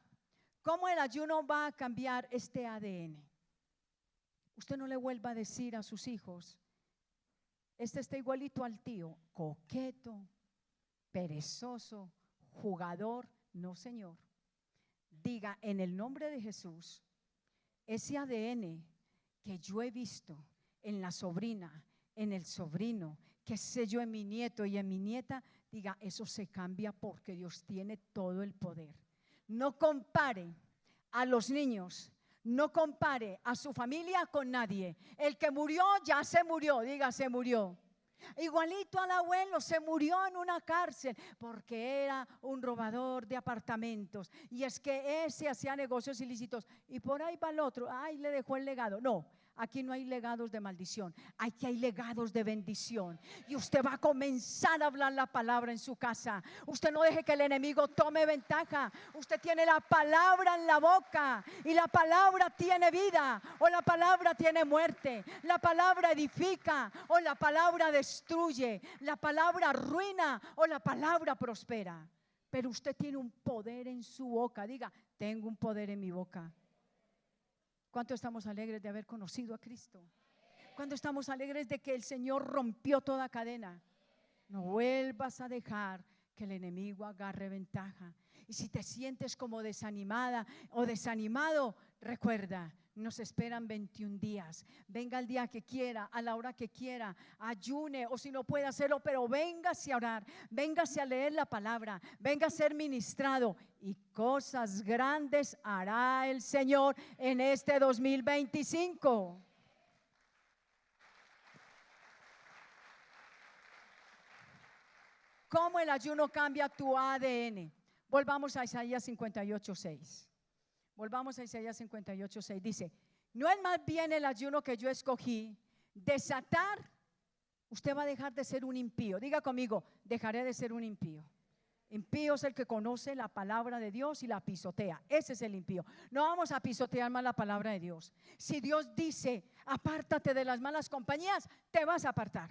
[SPEAKER 1] ¿cómo el ayuno va a cambiar este ADN? Usted no le vuelva a decir a sus hijos: este está igualito al tío, coqueto, perezoso, jugador. No, Señor. Diga: en el nombre de Jesús, ese ADN que yo he visto en la sobrina, en el sobrino, que sé yo en mi nieto y en mi nieta, diga: eso se cambia porque Dios tiene todo el poder. No compare a los niños, no compare a su familia con nadie. El que murió ya se murió, diga: se murió. Igualito al abuelo, se murió en una cárcel porque era un robador de apartamentos, y es que ese hacía negocios ilícitos y por ahí va el otro, ay, le dejó el legado. No, aquí no hay legados de maldición, aquí hay legados de bendición. Y usted va a comenzar a hablar la palabra en su casa. Usted no deje que el enemigo tome ventaja. Usted tiene la palabra en la boca, y la palabra tiene vida o la palabra tiene muerte. La palabra edifica o la palabra destruye. La palabra arruina o la palabra prospera. Pero usted tiene un poder en su boca. Diga: tengo un poder en mi boca. ¿Cuánto estamos alegres de haber conocido a Cristo? ¿Cuánto estamos alegres de que el Señor rompió toda cadena? No vuelvas a dejar que el enemigo agarre ventaja. Y si te sientes como desanimada o desanimado, recuerda, nos esperan 21 días. Venga el día que quiera, a la hora que quiera, ayune, o si no puede hacerlo, pero véngase a orar, véngase a leer la palabra, venga a ser ministrado, y cosas grandes hará el Señor en este 2025. ¿Cómo el ayuno cambia tu ADN? Volvamos a Isaías 58:6. Volvamos a Isaías 58:6. Dice: no es más bien el ayuno que yo escogí, desatar. Usted va a dejar de ser un impío. Diga conmigo: dejaré de ser un impío. Impío es el que conoce la palabra de Dios y la pisotea. Ese es el impío. No vamos a pisotear más la palabra de Dios. Si Dios dice, apártate de las malas compañías, te vas a apartar.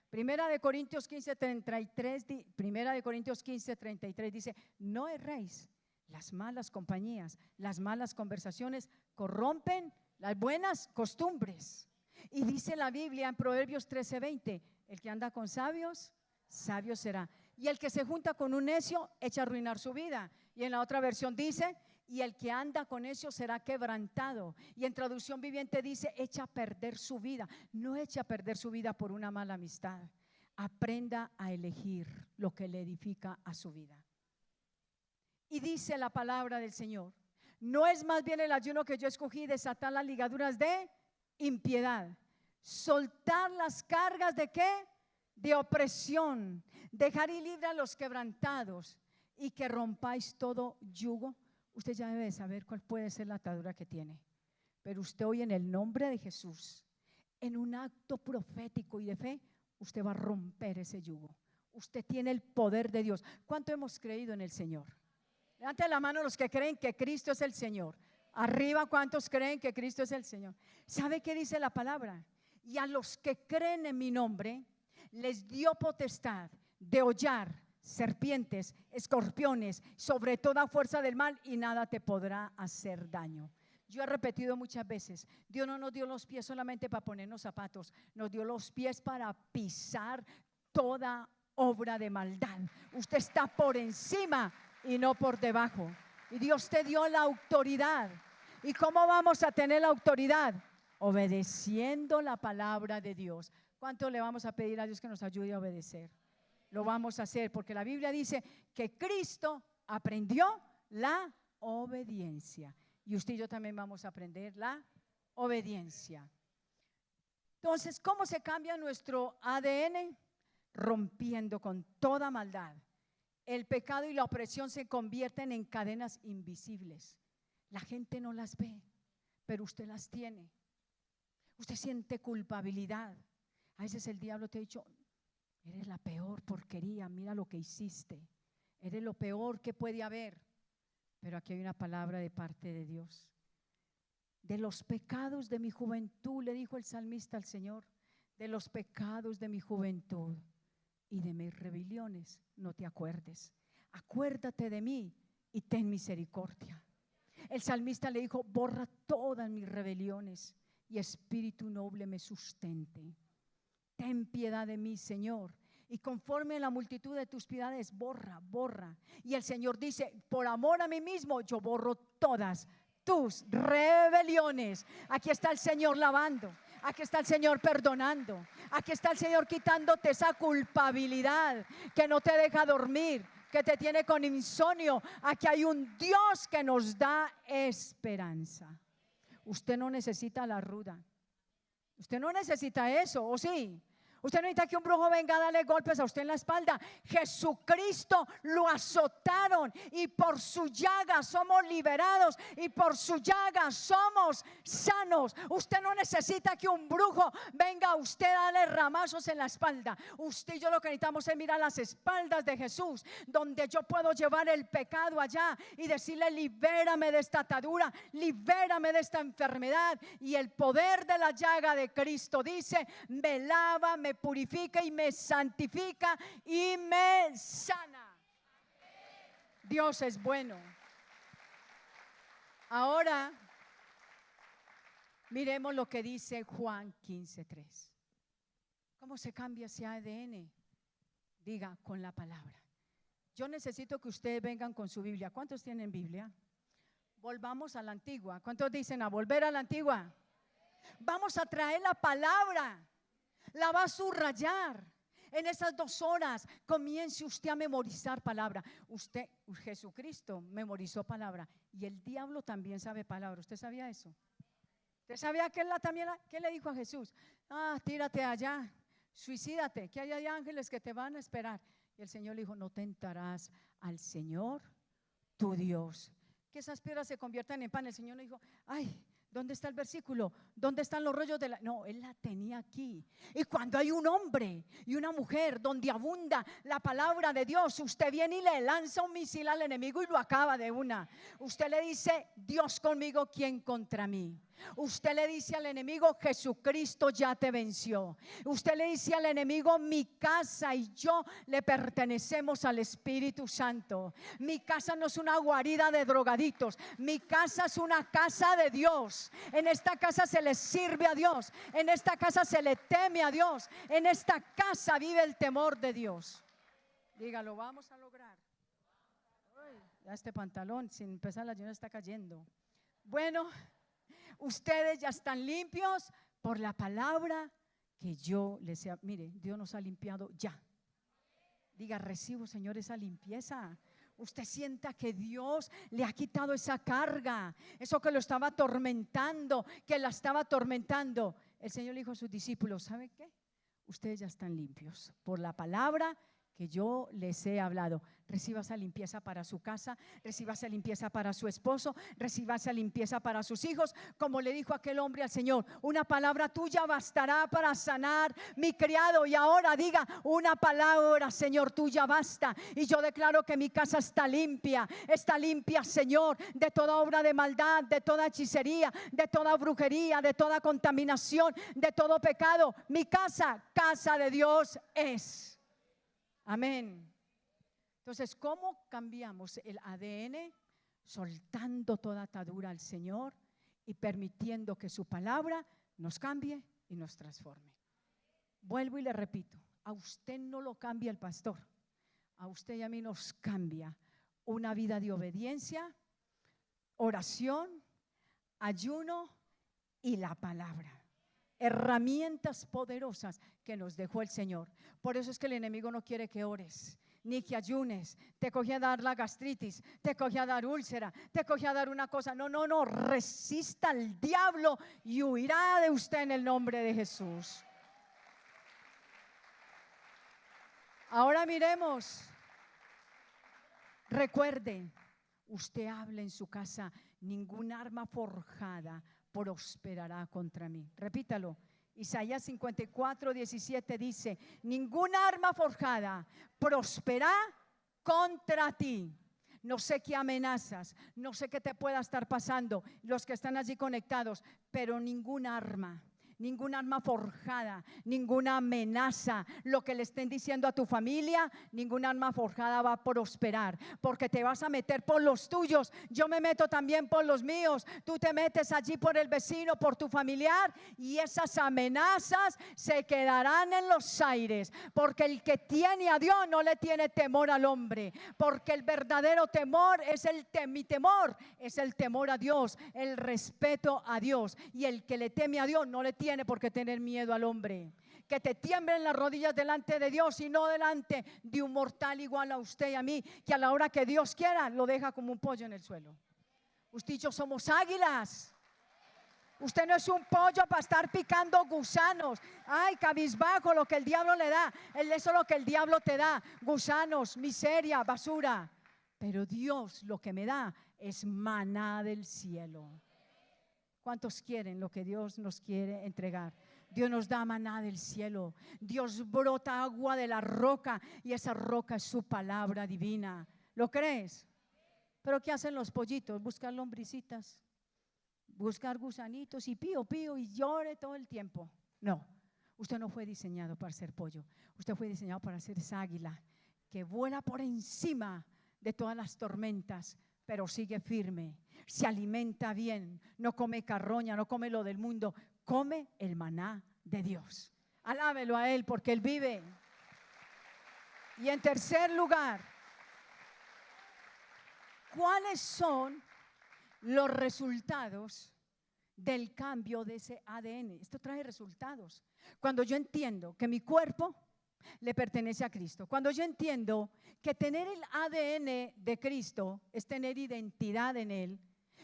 [SPEAKER 1] Primera de Corintios 15:33 dice, no erréis. Las malas compañías, las malas conversaciones corrompen las buenas costumbres. Y dice la Biblia en Proverbios 13:20, el que anda con sabios, sabio será. Y el que se junta con un necio echa a arruinar su vida. Y en la otra versión dice, y el que anda con necio será quebrantado. Y en traducción viviente dice, echa a perder su vida. No echa a perder su vida por una mala amistad. Aprenda a elegir lo que le edifica a su vida. Y dice la palabra del Señor, no es más bien el ayuno que yo escogí, desatar las ligaduras de impiedad, soltar las cargas de ¿qué? De opresión, dejar ir libre a los quebrantados y que rompáis todo yugo. Usted ya debe saber cuál puede ser la atadura que tiene, pero usted hoy en el nombre de Jesús, en un acto profético y de fe, usted va a romper ese yugo. Usted tiene el poder de Dios. ¿Cuánto hemos creído en el Señor? Levanten la mano los que creen que Cristo es el Señor. Arriba, ¿cuántos creen que Cristo es el Señor? ¿Sabe qué dice la palabra? Y a los que creen en mi nombre les dio potestad de hollar serpientes, escorpiones, sobre toda fuerza del mal, y nada te podrá hacer daño. Yo he repetido muchas veces, Dios no nos dio los pies solamente para ponernos zapatos, nos dio los pies para pisar toda obra de maldad. Usted está por encima y no por debajo. Y Dios te dio la autoridad. ¿Y cómo vamos a tener la autoridad? Obedeciendo la palabra de Dios. ¿Cuánto le vamos a pedir a Dios que nos ayude a obedecer? Lo vamos a hacer porque la Biblia dice que Cristo aprendió la obediencia. Y usted y yo también vamos a aprender la obediencia. Entonces, ¿cómo se cambia nuestro ADN? Rompiendo con toda maldad. El pecado y la opresión se convierten en cadenas invisibles. La gente no las ve, pero usted las tiene. Usted siente culpabilidad. A veces el diablo te ha dicho, eres la peor porquería, mira lo que hiciste. Eres lo peor que puede haber. Pero aquí hay una palabra de parte de Dios. De los pecados de mi juventud, le dijo el salmista al Señor, de los pecados de mi juventud y de mis rebeliones no te acuerdes. Acuérdate de mí y ten misericordia. El salmista le dijo, borra todas mis rebeliones y espíritu noble me sustente. Ten piedad de mí, Señor, y conforme a la multitud de tus piedades, borra. Y el Señor dice, por amor a mí mismo, yo borro todas tus rebeliones. Aquí está el Señor lavando. Aquí está el Señor perdonando. Aquí está el Señor quitándote esa culpabilidad que no te deja dormir, que te tiene con insomnio. Aquí hay un Dios que nos da esperanza. Usted no necesita la ruda. Usted no necesita eso, ¿o sí? Usted no necesita que un brujo venga a darle golpes a usted en la espalda. Jesucristo lo azotaron y por su llaga somos liberados y por su llaga somos sanos. Usted no necesita que un brujo venga a usted a darle ramazos en la espalda. Usted y yo lo que necesitamos es mirar las espaldas de Jesús, donde yo puedo llevar el pecado allá y decirle, libérame de esta atadura, libérame de esta enfermedad. Y el poder de la llaga de Cristo dice, me lava, me purifica y me santifica y me sana. Dios es bueno. Ahora miremos lo que dice Juan 15:3. ¿Cómo se cambia ese ADN? Diga, con la palabra. Yo necesito que ustedes vengan con su Biblia. ¿Cuántos tienen Biblia? Volvamos a la antigua. ¿Cuántos dicen a volver a la antigua? Vamos a traer la palabra. La va a subrayar. En esas 2 horas comience usted a memorizar palabra. Usted, Jesucristo memorizó palabra y el diablo también sabe palabra. ¿Usted sabía eso? ¿Usted sabía que él también? ¿Qué le dijo a Jesús? Tírate allá, suicídate, que hay ángeles que te van a esperar. Y el Señor le dijo, no tentarás al Señor tu Dios. Que esas piedras se conviertan en pan. El Señor le dijo, ay, ¿Dónde está el versículo? ¿Dónde están los rollos de la...? No, él la tenía aquí. Y cuando hay un hombre y una mujer donde abunda la palabra de Dios, usted viene y le lanza un misil al enemigo y lo acaba de una. Usted le dice, Dios conmigo, ¿quién contra mí? Usted le dice al enemigo, Jesucristo ya te venció. Usted le dice al enemigo, mi casa y yo le pertenecemos al Espíritu Santo. Mi casa no es una guarida de drogaditos, mi casa es una casa de Dios. En esta casa se le sirve a Dios, en esta casa se le teme a Dios, en esta casa vive el temor de Dios. Dígalo, vamos a lograr. Uy, ya este pantalón sin empezar la lluvia está cayendo. Bueno, ustedes ya están limpios por la palabra que yo les he. Mire, Dios nos ha limpiado ya. Diga, recibo, Señor, esa limpieza. Usted sienta que Dios le ha quitado esa carga, eso que lo estaba atormentando, que la estaba atormentando. El Señor le dijo a sus discípulos, ¿saben qué? Ustedes ya están limpios por la palabra que yo les he hablado. Reciba esa limpieza para su casa, reciba esa limpieza para su esposo, reciba esa limpieza para sus hijos. Como le dijo aquel hombre al Señor, una palabra tuya bastará para sanar mi criado. Y ahora diga, una palabra, Señor, tuya basta. Y yo declaro que mi casa está limpia, Señor, de toda obra de maldad, de toda hechicería, de toda brujería, de toda contaminación, de todo pecado. Mi casa, casa de Dios es. Amén. Entonces, ¿cómo cambiamos el ADN? Soltando toda atadura al Señor y permitiendo que su palabra nos cambie y nos transforme. Vuelvo y le repito, a usted no lo cambia el pastor, a usted y a mí nos cambia una vida de obediencia, oración, ayuno y la palabra. Herramientas poderosas que nos dejó el Señor. Por eso es que el enemigo no quiere que ores ni que ayunes. Te coge a dar la gastritis, te coge a dar úlcera, te coge a dar una cosa. No, resista al diablo y huirá de usted en el nombre de Jesús. Ahora miremos. Recuerde, usted habla en su casa, ningún arma forjada prosperará contra mí. Repítalo. Isaías 54:17 dice, ningún arma forjada prosperará contra ti. No sé qué amenazas, no sé qué te pueda estar pasando, los que están allí conectados, pero ningún arma forjada, ninguna amenaza, lo que le estén diciendo a tu familia, ningún arma forjada va a prosperar, porque te vas a meter por los tuyos, yo me meto también por los míos, tú te metes allí por el vecino, por tu familiar, y esas amenazas se quedarán en los aires, porque el que tiene a Dios no le tiene temor al hombre, porque el verdadero temor es mi temor es el temor a Dios, el respeto a Dios, y el que le teme a Dios no le tiene por qué tener miedo al hombre. Que te tiemblen las rodillas delante de Dios y no delante de un mortal igual a usted y a mí, que a la hora que Dios quiera lo deja como un pollo en el suelo. Usted y yo somos águilas. Usted no es un pollo para estar picando gusanos. Ay, cabizbajo, lo que el diablo le da. Eso es lo que el diablo te da. Gusanos, miseria, basura. Pero Dios lo que me da es maná del cielo. ¿Cuántos quieren lo que Dios nos quiere entregar? Dios nos da maná del cielo. Dios brota agua de la roca y esa roca es su palabra divina. ¿Lo crees? ¿Pero qué hacen los pollitos? Buscar lombricitas, buscar gusanitos y pío, pío y llore todo el tiempo. No, usted no fue diseñado para ser pollo. Usted fue diseñado para ser esa águila que vuela por encima de todas las tormentas, pero sigue firme, se alimenta bien, no come carroña, no come lo del mundo, come el maná de Dios. Alábelo a Él porque Él vive. Y en tercer lugar, ¿cuáles son los resultados del cambio de ese ADN? Esto trae resultados. Cuando yo entiendo que mi cuerpo le pertenece a Cristo, cuando yo entiendo que tener el ADN de Cristo es tener identidad en Él,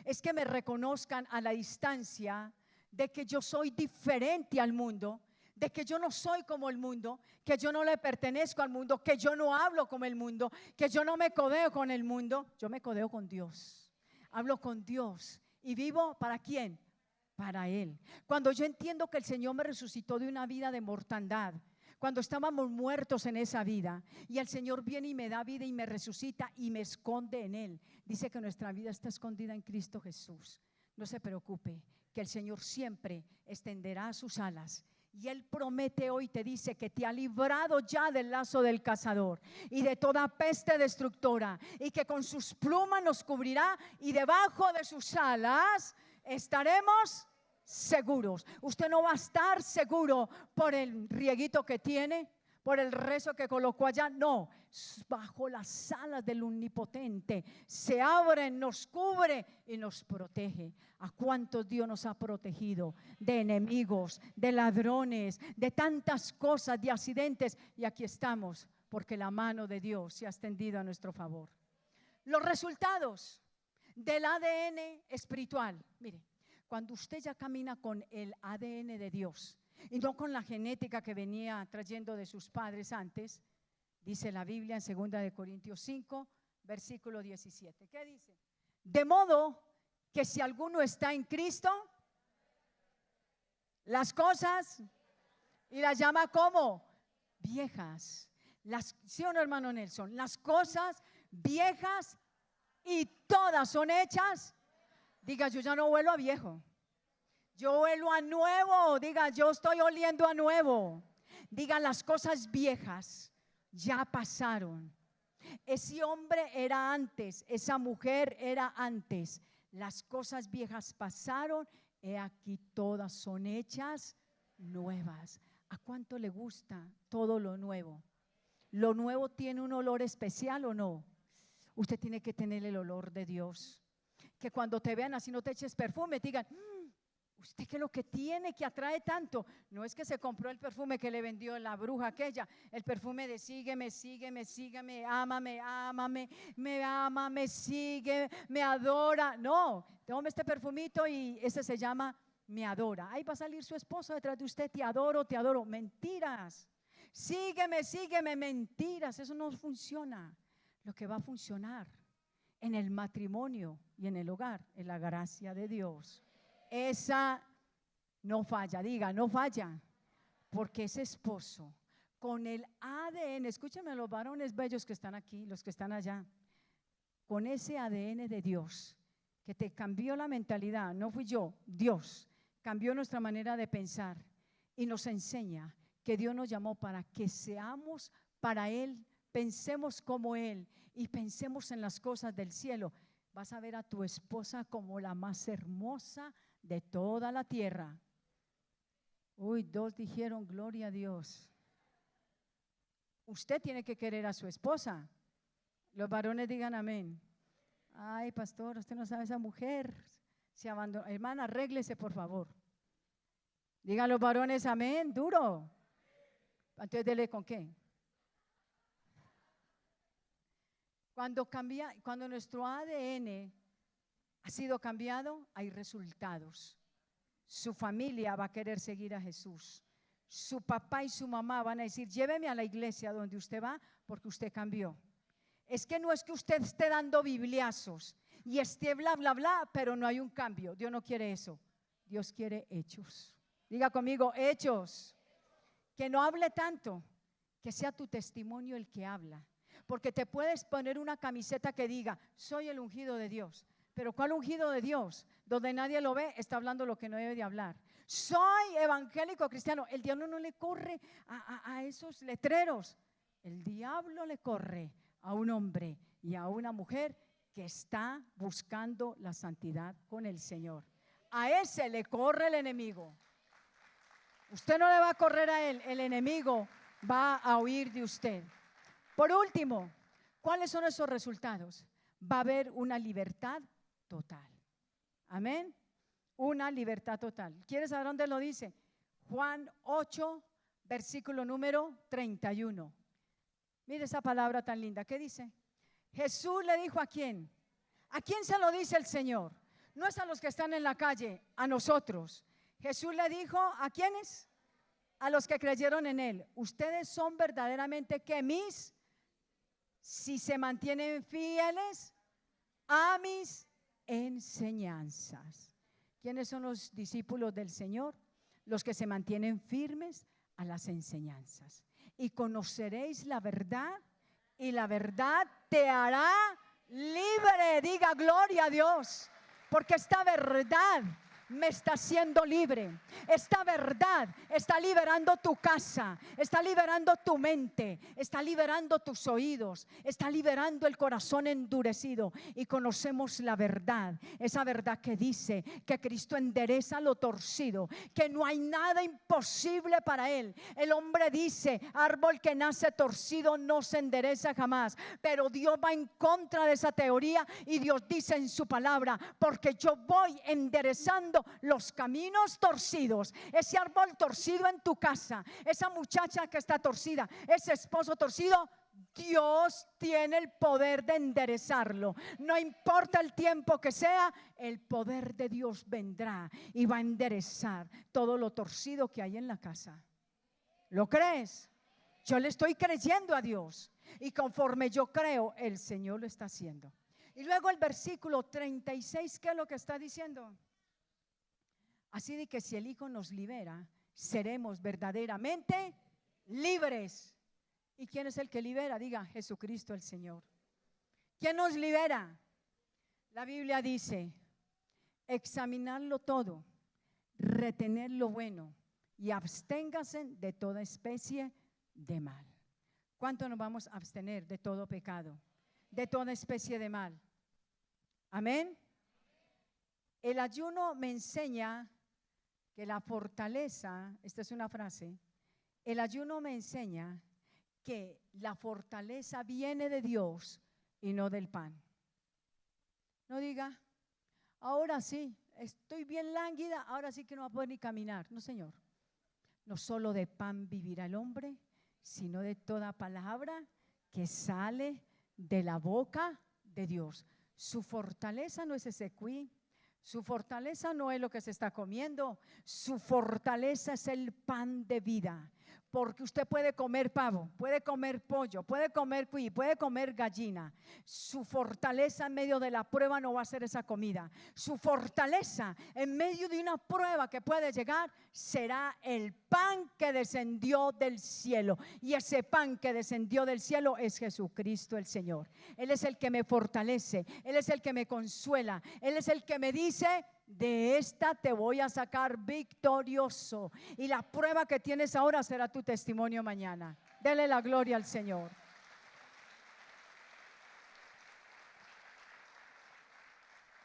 [SPEAKER 1] es que me reconozcan a la distancia de que yo soy diferente al mundo, de que yo no soy como el mundo, que yo no le pertenezco al mundo, que yo no hablo como el mundo, que yo no me codeo con el mundo. Yo me codeo con Dios, hablo con Dios y vivo ¿para quién? para Él. Cuando yo entiendo que el Señor me resucitó de una vida de mortandad, cuando estábamos muertos en esa vida, y el Señor viene y me da vida y me resucita y me esconde en Él. Dice que nuestra vida está escondida en Cristo Jesús. No se preocupe, que el Señor siempre extenderá sus alas. Y Él promete hoy, te dice que te ha librado ya del lazo del cazador y de toda peste destructora, y que con sus plumas nos cubrirá y debajo de sus alas estaremos seguros. Usted no va a estar seguro por el rieguito que tiene, por el rezo que colocó allá, no, bajo las alas del Omnipotente se abre, nos cubre y nos protege. ¿A cuántos Dios nos ha protegido de enemigos, de ladrones, de tantas cosas, de accidentes? Y aquí estamos porque la mano de Dios se ha extendido a nuestro favor. Los resultados del ADN espiritual. Mire, cuando usted ya camina con el ADN de Dios y no con la genética que venía trayendo de sus padres antes, dice la Biblia en 2 de Corintios 5, versículo 17. ¿Qué dice? De modo que si alguno está en Cristo, las cosas, y las llama como viejas. ¿Sí o no, hermano Nelson? Las cosas viejas y todas son hechas. Diga, yo ya no huelo a viejo, yo huelo a nuevo. Diga, yo estoy oliendo a nuevo. Diga, las cosas viejas ya pasaron. Ese hombre era antes, esa mujer era antes. Las cosas viejas pasaron, he aquí todas son hechas nuevas. ¿A cuánto le gusta todo lo nuevo? ¿Lo nuevo tiene un olor especial o no? Usted tiene que tener el olor de Dios. Que cuando te vean así no te eches perfume, te digan, ¿usted qué es lo que tiene que atrae tanto? No es que se compró el perfume que le vendió la bruja aquella, el perfume de sígueme, sígueme, sígueme, ámame, ámame, me ama, me sigue, me adora. No, tome este perfumito y ese se llama me adora. Ahí va a salir su esposo detrás de usted, te adoro, te adoro. Mentiras. Sígueme, sígueme, mentiras. Eso no funciona. Lo que va a funcionar en el matrimonio y en el hogar es la gracia de Dios. Esa no falla, diga, no falla, porque ese esposo con el ADN, escúchenme los varones bellos que están aquí, los que están allá, con ese ADN de Dios, que te cambió la mentalidad, no fui yo, Dios, cambió nuestra manera de pensar y nos enseña que Dios nos llamó para que seamos para Él, pensemos como Él y pensemos en las cosas del cielo. Vas a ver a tu esposa como la más hermosa de toda la tierra. Uy, 2 dijeron gloria a Dios. Usted tiene que querer a su esposa. Los varones digan amén. Ay, pastor, usted no sabe, esa mujer se abandonó. Hermana, arréglese por favor. Digan los varones amén, duro. Entonces dele con qué. Cuando nuestro ADN ha sido cambiado, hay resultados. Su familia va a querer seguir a Jesús. Su papá y su mamá van a decir, lléveme a la iglesia donde usted va porque usted cambió. Es que no es que usted esté dando bibliazos y esté bla, bla, bla, pero no hay un cambio. Dios no quiere eso. Dios quiere hechos. Diga conmigo, hechos. Que no hable tanto, que sea tu testimonio el que habla. Porque te puedes poner una camiseta que diga, soy el ungido de Dios. Pero ¿cuál ungido de Dios? Donde nadie lo ve, está hablando lo que no debe de hablar. Soy evangélico cristiano. El diablo no le corre a esos letreros. El diablo le corre a un hombre y a una mujer que está buscando la santidad con el Señor. A ese le corre el enemigo. Usted no le va a correr a él, el enemigo va a huir de usted. Por último, ¿cuáles son esos resultados? Va a haber una libertad total. Amén. Una libertad total. ¿Quieres saber dónde lo dice? Juan 8, versículo número 31. Mire esa palabra tan linda. ¿Qué dice? Jesús le dijo ¿a quién? ¿A quién se lo dice el Señor? No es a los que están en la calle, a nosotros. Jesús le dijo ¿a quiénes? A los que creyeron en Él. Ustedes son verdaderamente que mis, si se mantienen fieles a mis enseñanzas. ¿Quiénes son los discípulos del Señor? Los que se mantienen firmes a las enseñanzas. Y conoceréis la verdad, y la verdad te hará libre. Diga gloria a Dios, porque esta verdad me está haciendo libre. Esta verdad está liberando tu casa, está liberando tu mente, está liberando tus oídos, está liberando el corazón endurecido. Y conocemos la verdad, esa verdad que dice que Cristo endereza lo torcido, que no hay nada imposible para Él. El hombre dice: árbol que nace torcido no se endereza jamás. Pero Dios va en contra de esa teoría, y Dios dice en su palabra: porque yo voy enderezando los caminos torcidos. Ese árbol torcido en tu casa, esa muchacha que está torcida, ese esposo torcido, Dios tiene el poder de enderezarlo. No importa el tiempo que sea, el poder de Dios vendrá y va a enderezar todo lo torcido que hay en la casa. ¿Lo crees? Yo le estoy creyendo a Dios, y conforme yo creo, el Señor lo está haciendo. Y luego el versículo 36, ¿qué es lo que está diciendo? Así de que si el Hijo nos libera, seremos verdaderamente libres. ¿Y quién es el que libera? Diga: Jesucristo el Señor. ¿Quién nos libera? La Biblia dice: examinarlo todo, retener lo bueno, y absténgase de toda especie de mal. ¿Cuánto nos vamos a abstener de todo pecado, de toda especie de mal? Amén. El ayuno me enseña que la fortaleza, esta es una frase, el ayuno me enseña que la fortaleza viene de Dios y no del pan. No diga: ahora sí, estoy bien lánguida, ahora sí que no voy a poder ni caminar. No, Señor. No solo de pan vivirá el hombre, sino de toda palabra que sale de la boca de Dios. Su fortaleza no es ese cuí. Su fortaleza no es lo que se está comiendo. Su fortaleza es el pan de vida. Porque usted puede comer pavo, puede comer pollo, puede comer cuy, puede comer gallina. Su fortaleza en medio de la prueba no va a ser esa comida. Su fortaleza en medio de una prueba que puede llegar será el pan que descendió del cielo. Y ese pan que descendió del cielo es Jesucristo el Señor. Él es el que me fortalece, Él es el que me consuela, Él es el que me dice: de esta te voy a sacar victorioso. Y la prueba que tienes ahora será tu testimonio mañana. Dele la gloria al Señor.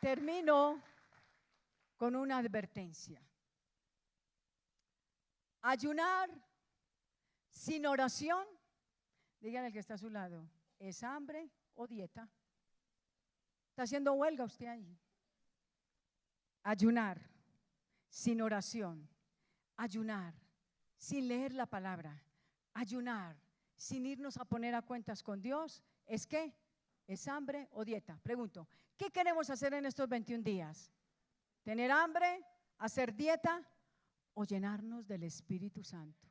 [SPEAKER 1] Termino con una advertencia. Ayunar sin oración, dígale al que está a su lado, ¿es hambre o dieta? ¿Está haciendo huelga usted ahí? Ayunar sin oración, ayunar sin leer la palabra, ayunar sin irnos a poner a cuentas con Dios, ¿es qué? ¿Es hambre o dieta? Pregunto, ¿qué queremos hacer en estos 21 días? ¿Tener hambre, hacer dieta o llenarnos del Espíritu Santo?